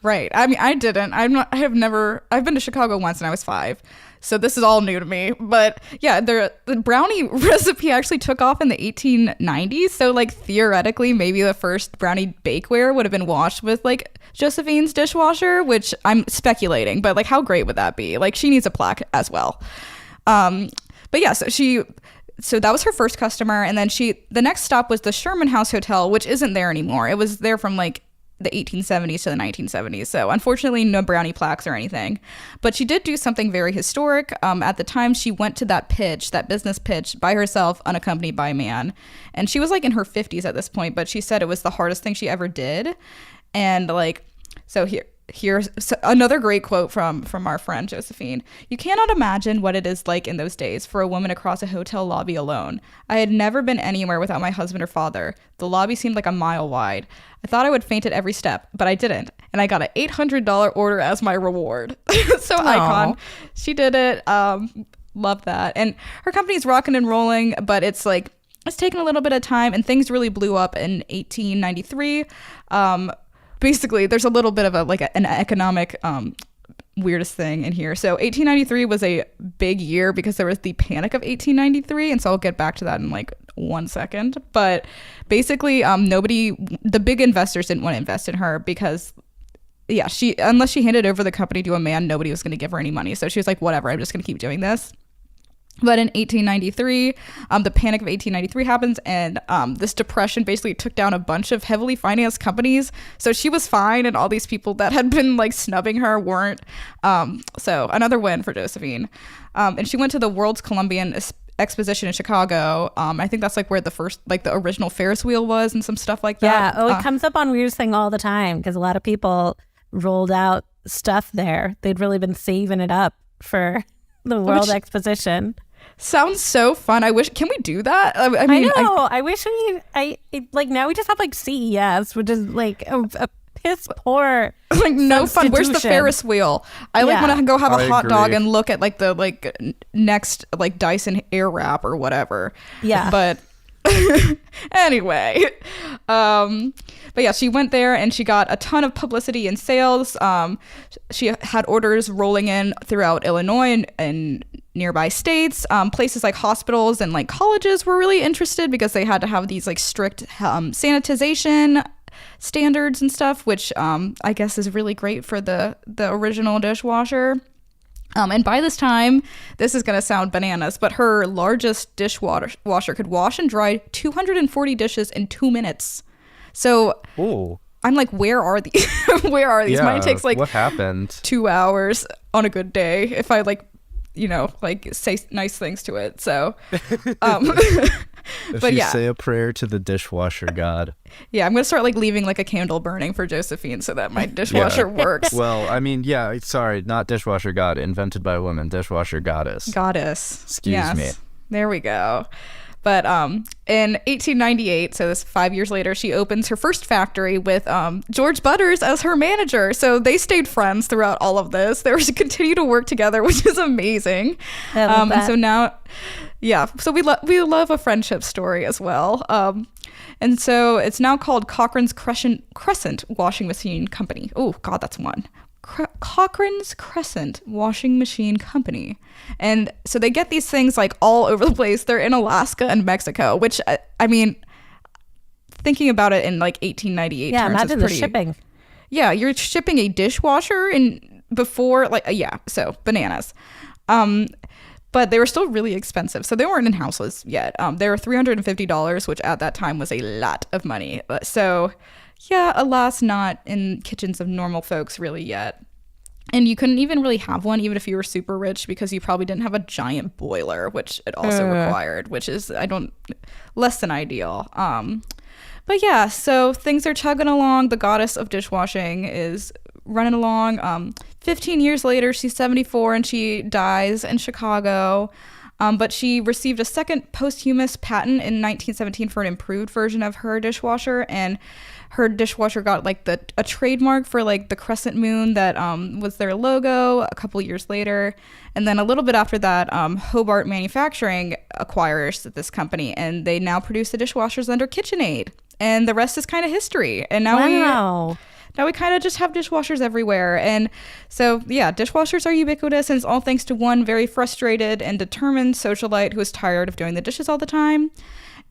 Right. I mean, I didn't. I've been to Chicago once and I was 5. So this is all new to me. But yeah, the brownie recipe actually took off in the 1890s. So like theoretically, maybe the first brownie bakeware would have been washed with like Josephine's dishwasher, which I'm speculating, but like how great would that be? Like she needs a plaque as well. But yeah, so that was her first customer. And then the next stop was the Sherman House Hotel, which isn't there anymore. It was there from like the 1870s to the 1970s. So unfortunately, no brownie plaques or anything. But she did do something very historic. At the time, she went to that business pitch by herself, unaccompanied by a man. And she was like in her 50s at this point, but she said it was the hardest thing she ever did. And like, so here's another great quote from our friend Josephine. You cannot imagine what it is like in those days for a woman to cross a hotel lobby alone. I had never been anywhere without my husband or father. The lobby seemed like a mile wide. I thought I would faint at every step, but I didn't. And I got an $800 order as my reward. So icon. She did it. Love that. And her company's rocking and rolling, but it's taken a little bit of time and things really blew up in 1893. Basically, there's a little bit of an economic weirdest thing in here. So 1893 was a big year because there was the Panic of 1893, and so I'll get back to that in like 1 second. But basically, the big investors didn't want to invest in her because, yeah, unless she handed over the company to a man, nobody was going to give her any money. So she was like, whatever, I'm just going to keep doing this. But in 1893, the Panic of 1893 happens, and this depression basically took down a bunch of heavily financed companies. So she was fine, and all these people that had been like snubbing her weren't. So another win for Josephine. And she went to the World's Columbian Exposition in Chicago. I think that's like where the first, like the original Ferris wheel was and some stuff like that. Yeah. Oh, it comes up on Weirdest Thing all the time because a lot of people rolled out stuff there. They'd really been saving it up for the World Exposition. Sounds so fun. Can we do that? I I mean, know. I wish like now we just have like CES, which is like a piss poor like no fun. Where's the substitution. Ferris wheel? I like Yeah. want to go have a I hot dog agree. and look at like the next like Dyson Airwrap or whatever. Yeah. But anyway, but yeah, she went there and she got a ton of publicity and sales. She had orders rolling in throughout Illinois and nearby states. Places like hospitals and like colleges were really interested because they had to have these like strict sanitization standards and stuff, which I guess is really great for the original dishwasher. And by this time, this is going to sound bananas, but her largest dishwasher could wash and dry 240 dishes in 2 minutes. So Ooh. I'm like, where are these? Where are these? Yeah, Mine takes like what happened? 2 hours on a good day if I like, say nice things to it. So, If but you yeah. say a prayer to the dishwasher god. yeah, I'm going to start like leaving like a candle burning for Josephine so that my dishwasher works. Well, I mean, yeah, sorry, not dishwasher god, invented by a woman, dishwasher goddess. Goddess. Excuse me. There we go. But in 1898, so this 5 years later, she opens her first factory with George Butters as her manager. So they stayed friends throughout all of this. They were to continue to work together, which is amazing. I love that. And so now, yeah, so we love a friendship story as well. And so it's now called Cochrane's Crescent Washing Machine Company. Oh, God, that's one. Cochrane's Crescent Washing Machine Company. And so they get these things like all over the place. They're in Alaska and Mexico, which I mean, thinking about it in like 1898 Yeah, terms, imagine it's the pretty, shipping. yeah, you're shipping a dishwasher in before like yeah, so bananas. But they were still really expensive. So they weren't in houses yet. They were $350, which at that time was a lot of money. So yeah, alas, not in kitchens of normal folks really yet. And you couldn't even really have one, even if you were super rich, because you probably didn't have a giant boiler, which it also required, which is, less than ideal. But yeah, so things are chugging along. The goddess of dishwashing is running along. 15 years later, she's 74 and she dies in Chicago. But she received a second posthumous patent in 1917 for an improved version of her dishwasher, and her dishwasher got like a trademark for like the crescent moon that was their logo a couple years later. And then a little bit after that, Hobart Manufacturing acquires this company, and they now produce the dishwashers under KitchenAid. And the rest is kind of history. And now we kind of just have dishwashers everywhere. And so, yeah, dishwashers are ubiquitous, and it's all thanks to one very frustrated and determined socialite who is tired of doing the dishes all the time.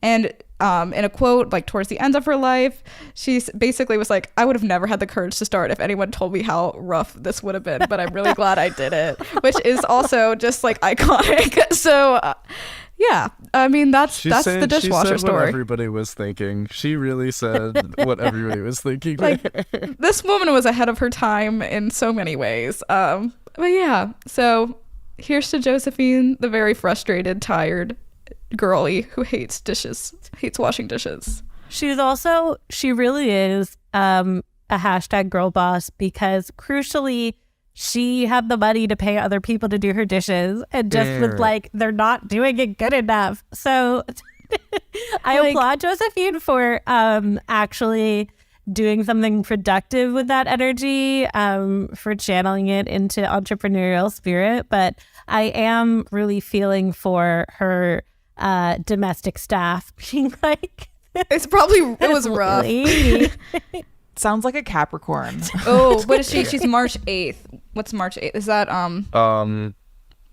And in a quote, like towards the end of her life, she basically was like, I would have never had the courage to start if anyone told me how rough this would have been, but I'm really glad I did it, which is also just like iconic. So yeah, I mean, that's the dishwasher she said story. What everybody was thinking. She really said what everybody was thinking. Like, this woman was ahead of her time in so many ways. But yeah, so here's to Josephine, the very frustrated, tired girly who hates washing dishes. She really is a hashtag girl boss, because crucially, she had the money to pay other people to do her dishes, and just was like, they're not doing it good enough. So I applaud Josephine for actually doing something productive with that energy, for channeling it into entrepreneurial spirit. But I am really feeling for her domestic staff being like, it was rough. Sounds like a Capricorn. Oh, what is she? She's March 8th. What's March 8th? Is that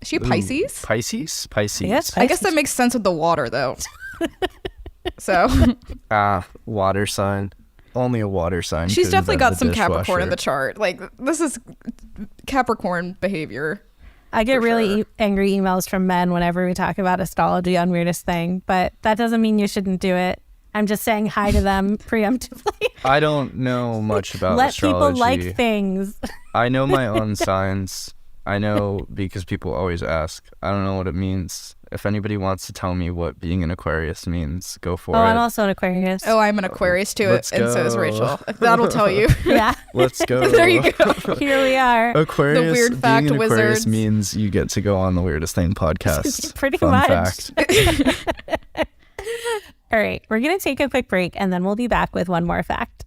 is she a Pisces? Pisces? Yes, I guess that makes sense with the water though. So water sign. Only a water sign. She's could definitely got invent some the Capricorn in the dishwasher. chart. Like, this is Capricorn behavior. I get For really sure. angry emails from men whenever we talk about astrology on Weirdest Thing, but that doesn't mean you shouldn't do it. I'm just saying hi to them preemptively. I don't know much about Let astrology. people like things. I know my own signs. I know because people always ask. I don't know what it means. If anybody wants to tell me what being an Aquarius means, go for it. Oh, I'm also an Aquarius. Oh, I'm an Aquarius too, and Let's so is go. Rachel. That'll tell you. Yeah. Let's go. There you go. Here we are. Aquarius, The weird fact being an Aquarius wizards. means you get to go on the Weirdest Thing podcast. Pretty Fun much. fact. All right, we're going to take a quick break and then we'll be back with one more fact.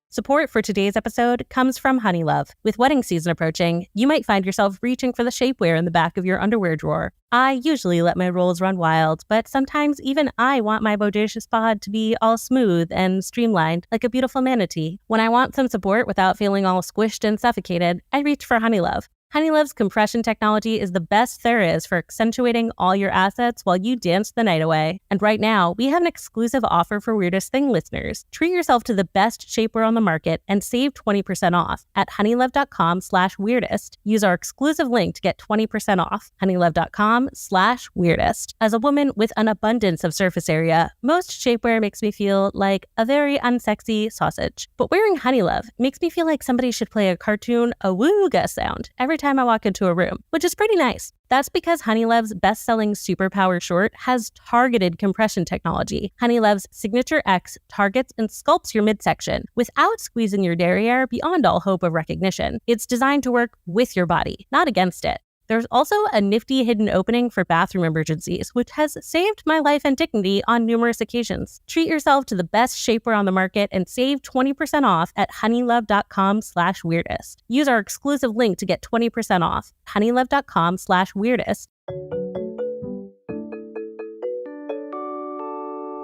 Support for today's episode comes from Honeylove. With wedding season approaching, you might find yourself reaching for the shapewear in the back of your underwear drawer. I usually let my rolls run wild, but sometimes even I want my bodacious bod to be all smooth and streamlined like a beautiful manatee. When I want some support without feeling all squished and suffocated, I reach for Honeylove. Honeylove's compression technology is the best there is for accentuating all your assets while you dance the night away. And right now, we have an exclusive offer for Weirdest Thing listeners. Treat yourself to the best shapewear on the market and save 20% off at honeylove.com/weirdest. Use our exclusive link to get 20% off, honeylove.com/weirdest. As a woman with an abundance of surface area, most shapewear makes me feel like a very unsexy sausage. But wearing Honeylove makes me feel like somebody should play a cartoon awooga sound every time I walk into a room, which is pretty nice. That's because Honeylove's best-selling Superpower short has targeted compression technology. Honeylove's Signature X targets and sculpts your midsection without squeezing your derriere beyond all hope of recognition. It's designed to work with your body, not against it. There's also a nifty hidden opening for bathroom emergencies, which has saved my life and dignity on numerous occasions. Treat yourself to the best shapewear on the market and save 20% off at honeylove.com/weirdest. Use our exclusive link to get 20% off, honeylove.com/weirdest.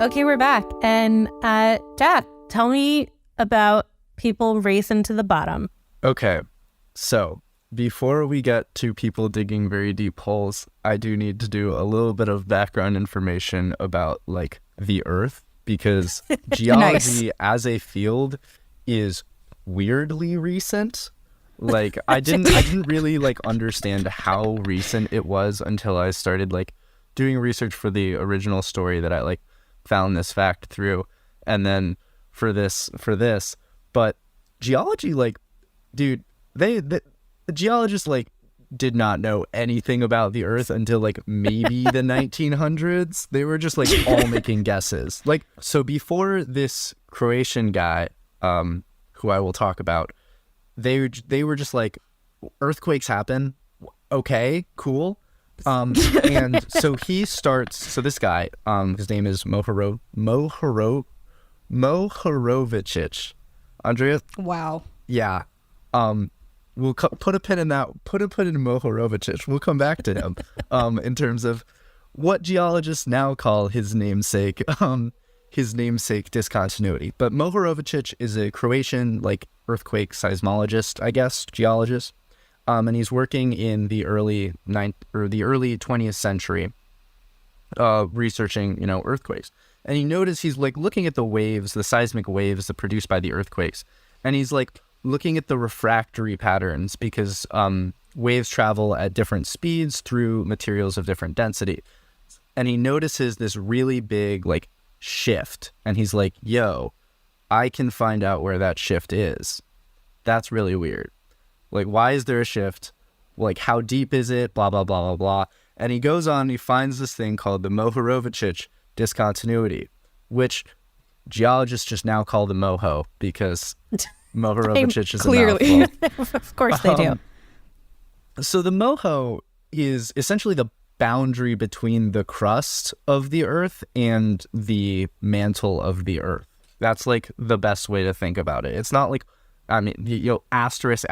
Okay, we're back. And Jack, tell me about people racing to the bottom. Okay, so before we get to people digging very deep holes, I do need to do a little bit of background information about like the Earth, because geology as a field is weirdly recent. Like I didn't really like understand how recent it was until I started like doing research for the original story that I like found this fact through, and then for this, but geology, like, dude, the geologists like did not know anything about the Earth until like maybe the 1900s. They were just like all making guesses. Like, so before this Croatian guy, who I will talk about, they were just like, earthquakes happen. Okay, cool. And so he starts. So this guy, his name is Mohorovicic. Andrea. Wow. Yeah. We'll put a pin in that. Put a pin in Mohorovicic. We'll come back to him. In terms of what geologists now call his namesake discontinuity. But Mohorovicic is a Croatian like earthquake seismologist, I guess, geologist. And he's working in the early 20th century, researching, earthquakes. And he noticed he's like looking at the waves, the seismic waves that produced by the earthquakes. And he's like looking at the refractory patterns because waves travel at different speeds through materials of different density. And he notices this really big like shift. And he's like, yo, I can find out where that shift is. That's really weird. Like, why is there a shift? Like, how deep is it? Blah, blah, blah, blah, blah. And he goes on, he finds this thing called the Mohorovicic discontinuity, which geologists just now call the Moho because Mohorovicic is clearly. a mouthful. Of course they do. So the Moho is essentially the boundary between the crust of the Earth and the mantle of the Earth. That's like the best way to think about it. It's not like, I mean, asterisk,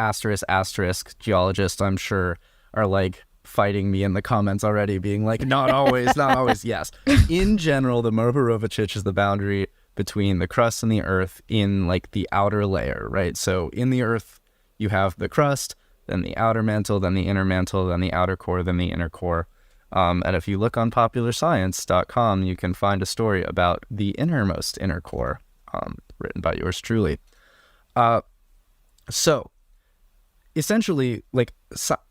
geologists, I'm sure, are like fighting me in the comments already, being like, not always, not always. Yes. In general, the Mohorovicic is the boundary between the crust and the Earth in like the outer layer, right? So in the Earth, you have the crust, then the outer mantle, then the inner mantle, then the outer core, then the inner core. And if you look on popularscience.com, you can find a story about the innermost inner core, written by yours truly. So essentially, like,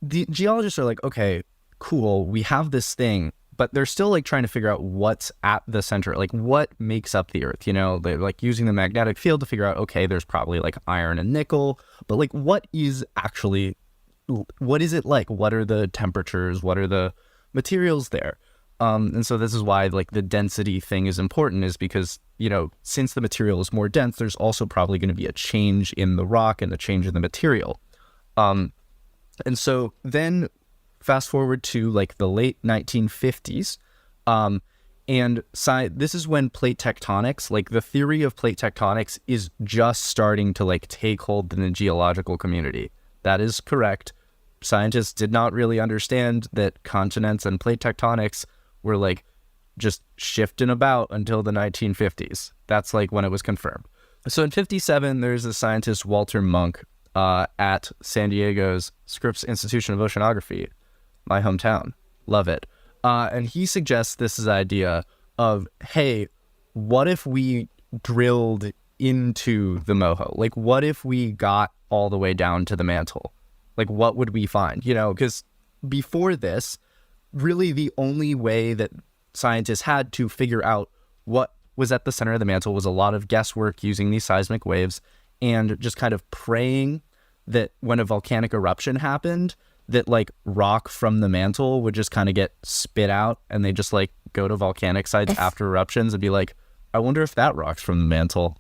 the geologists are like, okay, cool, we have this thing, but they're still like trying to figure out what's at the center, like what makes up the Earth. You know, they're like using the magnetic field to figure out, okay, there's probably like iron and nickel, but like what is it like? What are the temperatures? What are the materials there? And so this is why like the density thing is important, is because, you know, since the material is more dense, there's also probably going to be a change in the rock and a change in the material. And so then fast forward to like the late 1950s. This is when plate tectonics, like the theory of plate tectonics, is just starting to like take hold in the geological community. That is correct. Scientists did not really understand that continents and plate tectonics were like just shifting about until the 1950s. That's like when it was confirmed. So in 57, there's a scientist, Walter Munk, at San Diego's Scripps Institution of Oceanography, my hometown. Love it. And he suggests this idea of, hey, what if we drilled into the moho? Like, what if we got all the way down to the mantle? Like, what would we find? You know, because before this, really the only way that scientists had to figure out what was at the center of the mantle was a lot of guesswork using these seismic waves and just kind of praying that when a volcanic eruption happened, that like rock from the mantle would just kind of get spit out, and they just like go to volcanic sites after eruptions and be like, I wonder if that rock's from the mantle.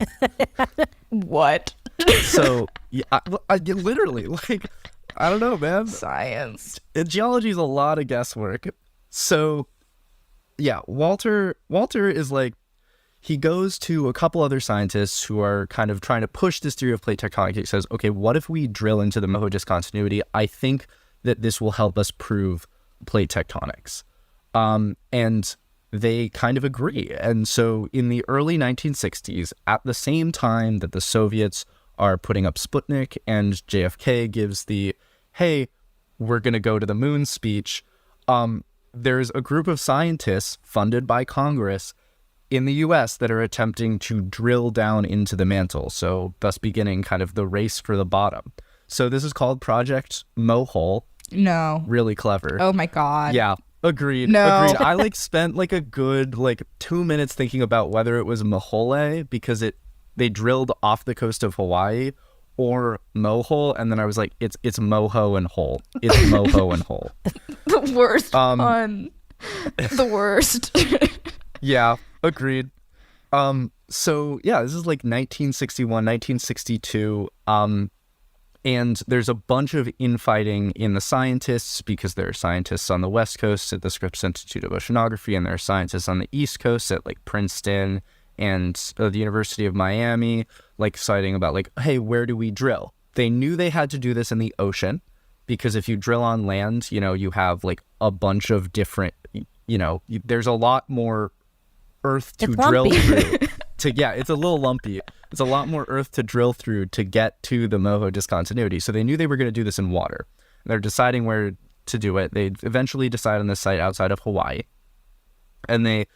What? So yeah, I literally like, I don't know, man. Science. Geology is a lot of guesswork. So yeah, Walter is like, he goes to a couple other scientists who are kind of trying to push this theory of plate tectonics. He says, okay, what if we drill into the moho discontinuity? I think that this will help us prove plate tectonics. And they kind of agree. And so in the early 1960s, at the same time that the Soviets are putting up Sputnik and JFK gives the, hey, we're going to go to the moon speech, there's a group of scientists funded by Congress in the US that are attempting to drill down into the mantle, so thus beginning kind of the race for the bottom. So this is called Project Mohole. No. Really clever. Oh my God. Yeah, agreed. No. Agreed. I like spent like a good like 2 minutes thinking about whether it was Mohole because they drilled off the coast of Hawaii, or Mohole, and then I was like, it's Moho and Hole. It's Moho and Hole. The worst pun. The worst. Yeah, agreed. So yeah, this is like 1961, 1962. And there's a bunch of infighting in the scientists because there are scientists on the West Coast at the Scripps Institute of Oceanography, and there are scientists on the East Coast at like Princeton and the University of Miami, like citing about like, hey, where do we drill? They knew they had to do this in the ocean because if you drill on land, you know, you have like a bunch of different, you know, there's a lot more earth to drill through. It's a little lumpy. It's a lot more earth to drill through to get to the moho discontinuity. So they knew they were going to do this in water. They're deciding where to do it. They eventually decide on this site outside of Hawaii, and they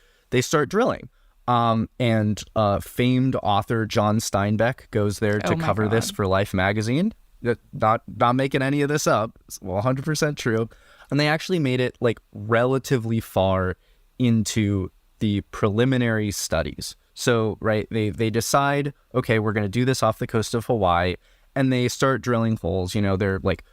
start drilling. And famed author John Steinbeck goes there to cover this for Life magazine. Not making any of this up. It's 100% true. And they actually made it like relatively far into the preliminary studies. So, right, they decide, okay, we're going to do this off the coast of Hawaii, and they start drilling holes. You know, they're like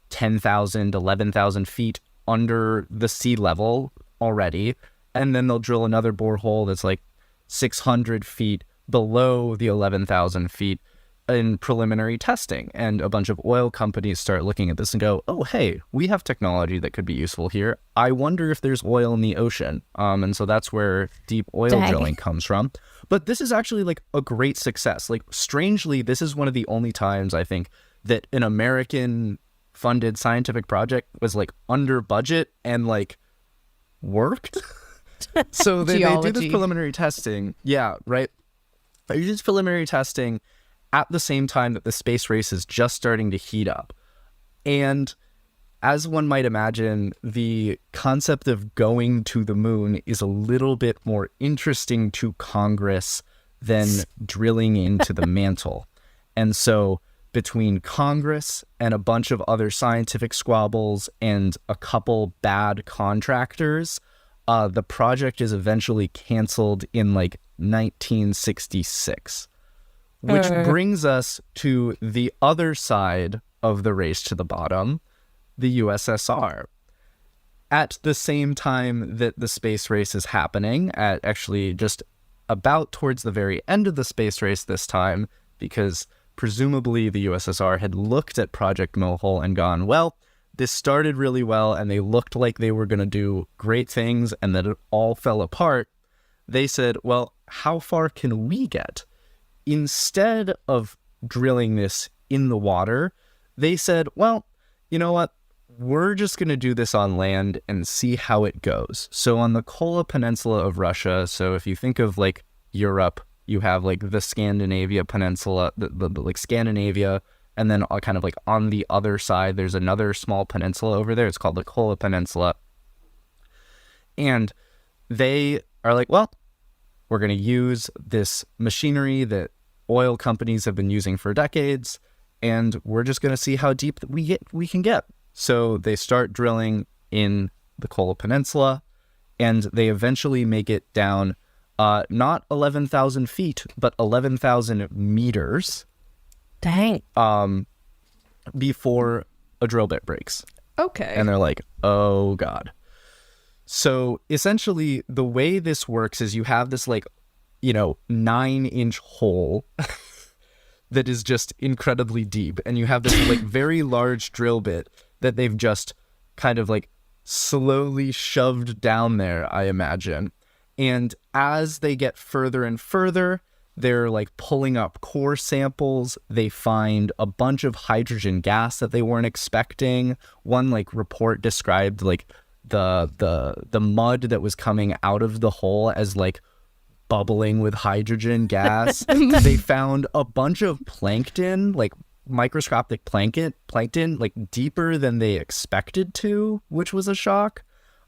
10,000, 11,000 feet under the sea level already, and then they'll drill another borehole that's like 600 feet below the 11,000 feet in preliminary testing. And a bunch of oil companies start looking at this and go, oh, hey, we have technology that could be useful here. I wonder if there's oil in the ocean. And so that's where deep oil drilling comes from. But this is actually like a great success. Like, strangely, this is one of the only times I think that an American funded scientific project was like under budget and like worked. So they do this preliminary testing. Yeah, right. They do this preliminary testing at the same time that the space race is just starting to heat up. And as one might imagine, the concept of going to the moon is a little bit more interesting to Congress than drilling into the mantle. And so between Congress and a bunch of other scientific squabbles and a couple bad contractors, the project is eventually canceled in like 1966, which brings us to the other side of the race to the bottom, the USSR. At the same time that the space race is happening, at actually just about towards the very end of the space race this time, because presumably the USSR had looked at Project Mohole and gone, well, this started really well and they looked like they were going to do great things, and then it all fell apart. They said, well, how far can we get? Instead of drilling this in the water, they said, well, you know what? We're just going to do this on land and see how it goes. So on the Kola Peninsula of Russia, so if you think of like Europe, you have like the Scandinavia Peninsula, the like Scandinavia, and then kind of like on the other side, there's another small peninsula over there. It's called the Kola Peninsula. And they are like, well, we're going to use this machinery that oil companies have been using for decades, and we're just going to see how deep we can get. So they start drilling in the Kola Peninsula, and they eventually make it down not 11,000 feet, but 11,000 meters. Dang. Before a drill bit breaks. Okay. And they're like, oh, God. So essentially, the way this works is you have this, like, 9-inch hole that is just incredibly deep. And you have this, like, very large drill bit that they've just kind of, like, slowly shoved down there, I imagine. And as they get further and further, they're, like, pulling up core samples. They find a bunch of hydrogen gas that they weren't expecting. One, like, report described, like, the mud that was coming out of the hole as, like, bubbling with hydrogen gas. They found a bunch of plankton, like microscopic plankton, like deeper than they expected to, which was a shock.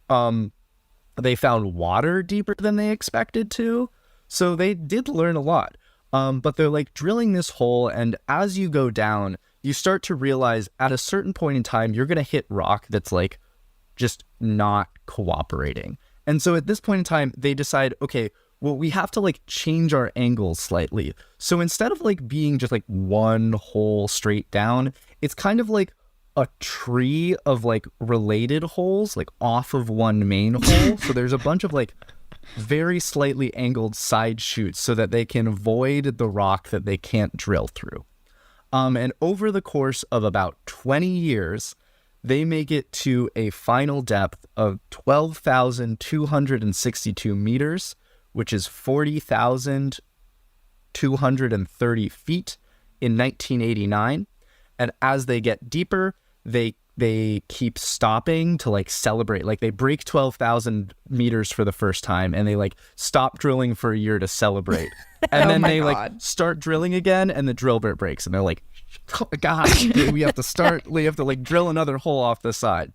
They found water deeper than they expected to. So they did learn a lot. But they're like drilling this hole, and as you go down, you start to realize at a certain point in time, you're going to hit rock that's like just not cooperating. And so at this point in time, they decide, okay, well, we have to like change our angles slightly. So instead of like being just like one hole straight down, it's kind of like a tree of like related holes, like off of one main hole. So there's a bunch of like very slightly angled side chutes so that they can avoid the rock that they can't drill through. And over the course of about 20 years, they make it to a final depth of 12,262 meters, which is 40,230 feet in 1989. And as they get deeper, they keep stopping to like celebrate. Like they break 12,000 meters for the first time, and they like stop drilling for a year to celebrate. And then they like start drilling again, and the drill bit breaks, and they're like, oh my God, we have to like drill another hole off the side.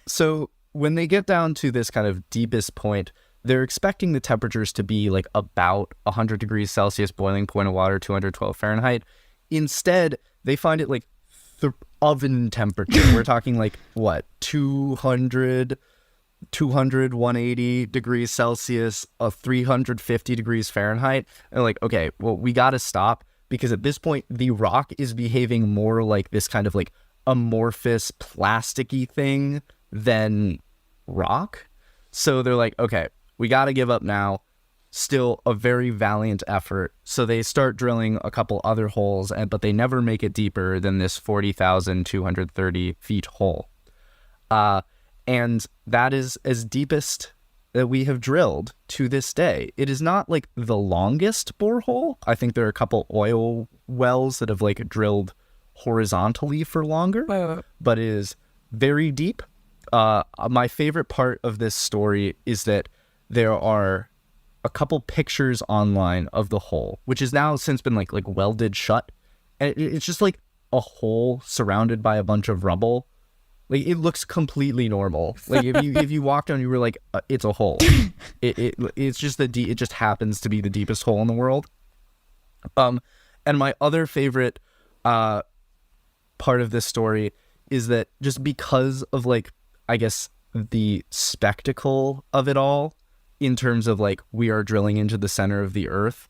So when they get down to this kind of deepest point, they're expecting the temperatures to be like about 100 degrees Celsius, boiling point of water, 212 Fahrenheit. Instead, they find it like oven temperature. We're talking like what, 200, 180 degrees Celsius, 350 degrees Fahrenheit. And they're like, okay, well, we got to stop, because at this point, the rock is behaving more like this kind of like amorphous plasticky thing than rock. So they're like, okay, we got to give up now. Still a very valiant effort. So they start drilling a couple other holes, but they never make it deeper than this 40,230 feet hole. And that is as deepest that we have drilled to this day. It is not like the longest borehole. I think there are a couple oil wells that have like drilled horizontally for longer, but it is very deep. My favorite part of this story is that there are a couple pictures online of the hole, which has now since been like welded shut. And it's just like a hole surrounded by a bunch of rubble. Like it looks completely normal. Like if you walked on, you were like, it's a hole. It's just it just happens to be the deepest hole in the world. And my other favorite part of this story is that just because of like, I guess, the spectacle of it all, in terms of like, we are drilling into the center of the earth,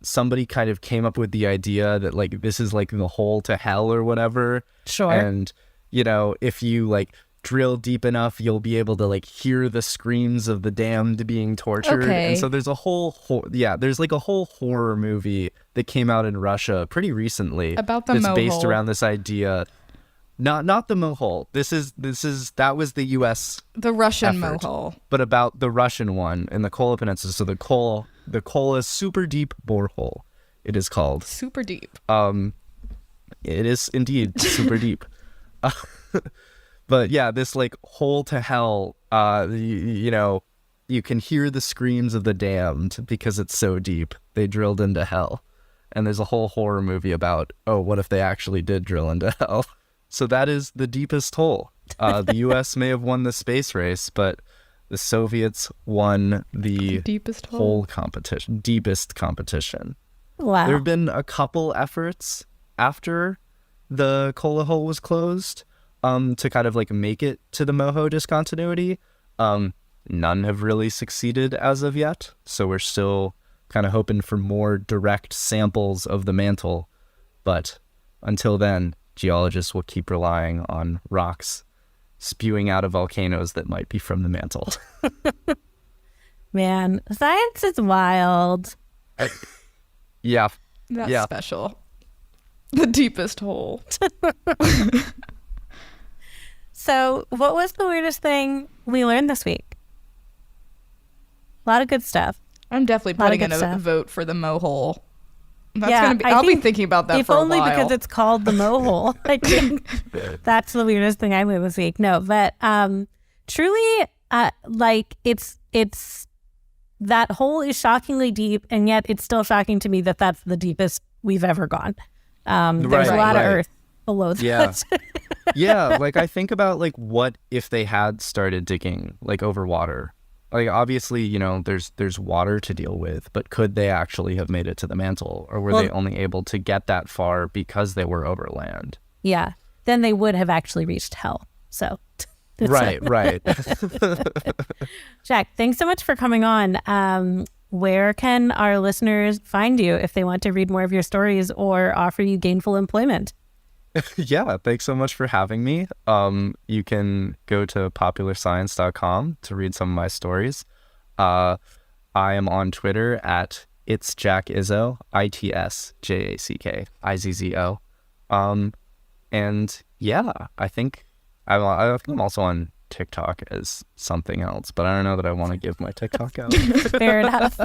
somebody kind of came up with the idea that like this is like the hole to hell or whatever. Sure. And, you know, if you like drill deep enough, you'll be able to like hear the screams of the damned being tortured. Okay. And so there's a whole there's like a whole horror movie that came out in Russia pretty recently About the that's Mohole. based around this idea. Not the Mohole. That was the U.S. The Russian effort, Mohole. but about the Russian one in the Kola Peninsula. So the Kola super deep borehole, it is called. Super deep. It is indeed super deep. But yeah, this like hole to hell, you know, you can hear the screams of the damned because it's so deep. They drilled into hell. And there's a whole horror movie about, oh, what if they actually did drill into hell? So that is the deepest hole. The U.S. may have won the space race, but the Soviets won the Deepest hole. whole competition, deepest competition. Wow. There have been a couple efforts after the Kola hole was closed to kind of like make it to the Moho discontinuity. None have really succeeded as of yet. So we're still kind of hoping for more direct samples of the mantle. But until then, geologists will keep relying on rocks spewing out of volcanoes that might be from the mantle. Man, science is wild. Yeah. That's Yeah. special. The deepest hole. So, what was the weirdest thing we learned this week? A lot of good stuff. I'm definitely Lot of putting in good a stuff. vote for the Mohole. That's Yeah, gonna be. I I'll be think thinking about that if for a only while. because it's called the Mohole. I think that's the weirdest thing I learned this week. No, but truly, like it's that hole is shockingly deep, and yet it's still shocking to me that that's the deepest we've ever gone. There's a lot of earth below that. Yeah. Yeah, like I think about like what if they had started digging like over water. Like obviously, you know, there's water to deal with, but could they actually have made it to the mantle, or were they only able to get that far because they were over land? Yeah, then they would have actually reached hell. So, Right. Jack, thanks so much for coming on. Where can our listeners find you if they want to read more of your stories or offer you gainful employment? Yeah, thanks so much for having me. You can go to popularscience.com to read some of my stories. I am on Twitter at It's Jack Izzo, ITSJACKIZZO. And yeah, I think I'm also on TikTok as something else, but I don't know that I want to give my TikTok out. Fair enough.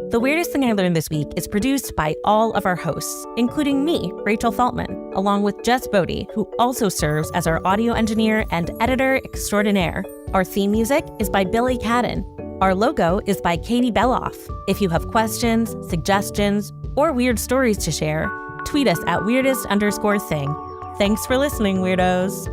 The Weirdest Thing I Learned This Week is produced by all of our hosts, including me, Rachel Feltman, along with Jess Bodie, who also serves as our audio engineer and editor extraordinaire. Our theme music is by Billy Cadden. Our logo is by Katie Beloff. If you have questions, suggestions, or weird stories to share, tweet us at weirdest_thing. Thanks for listening, weirdos.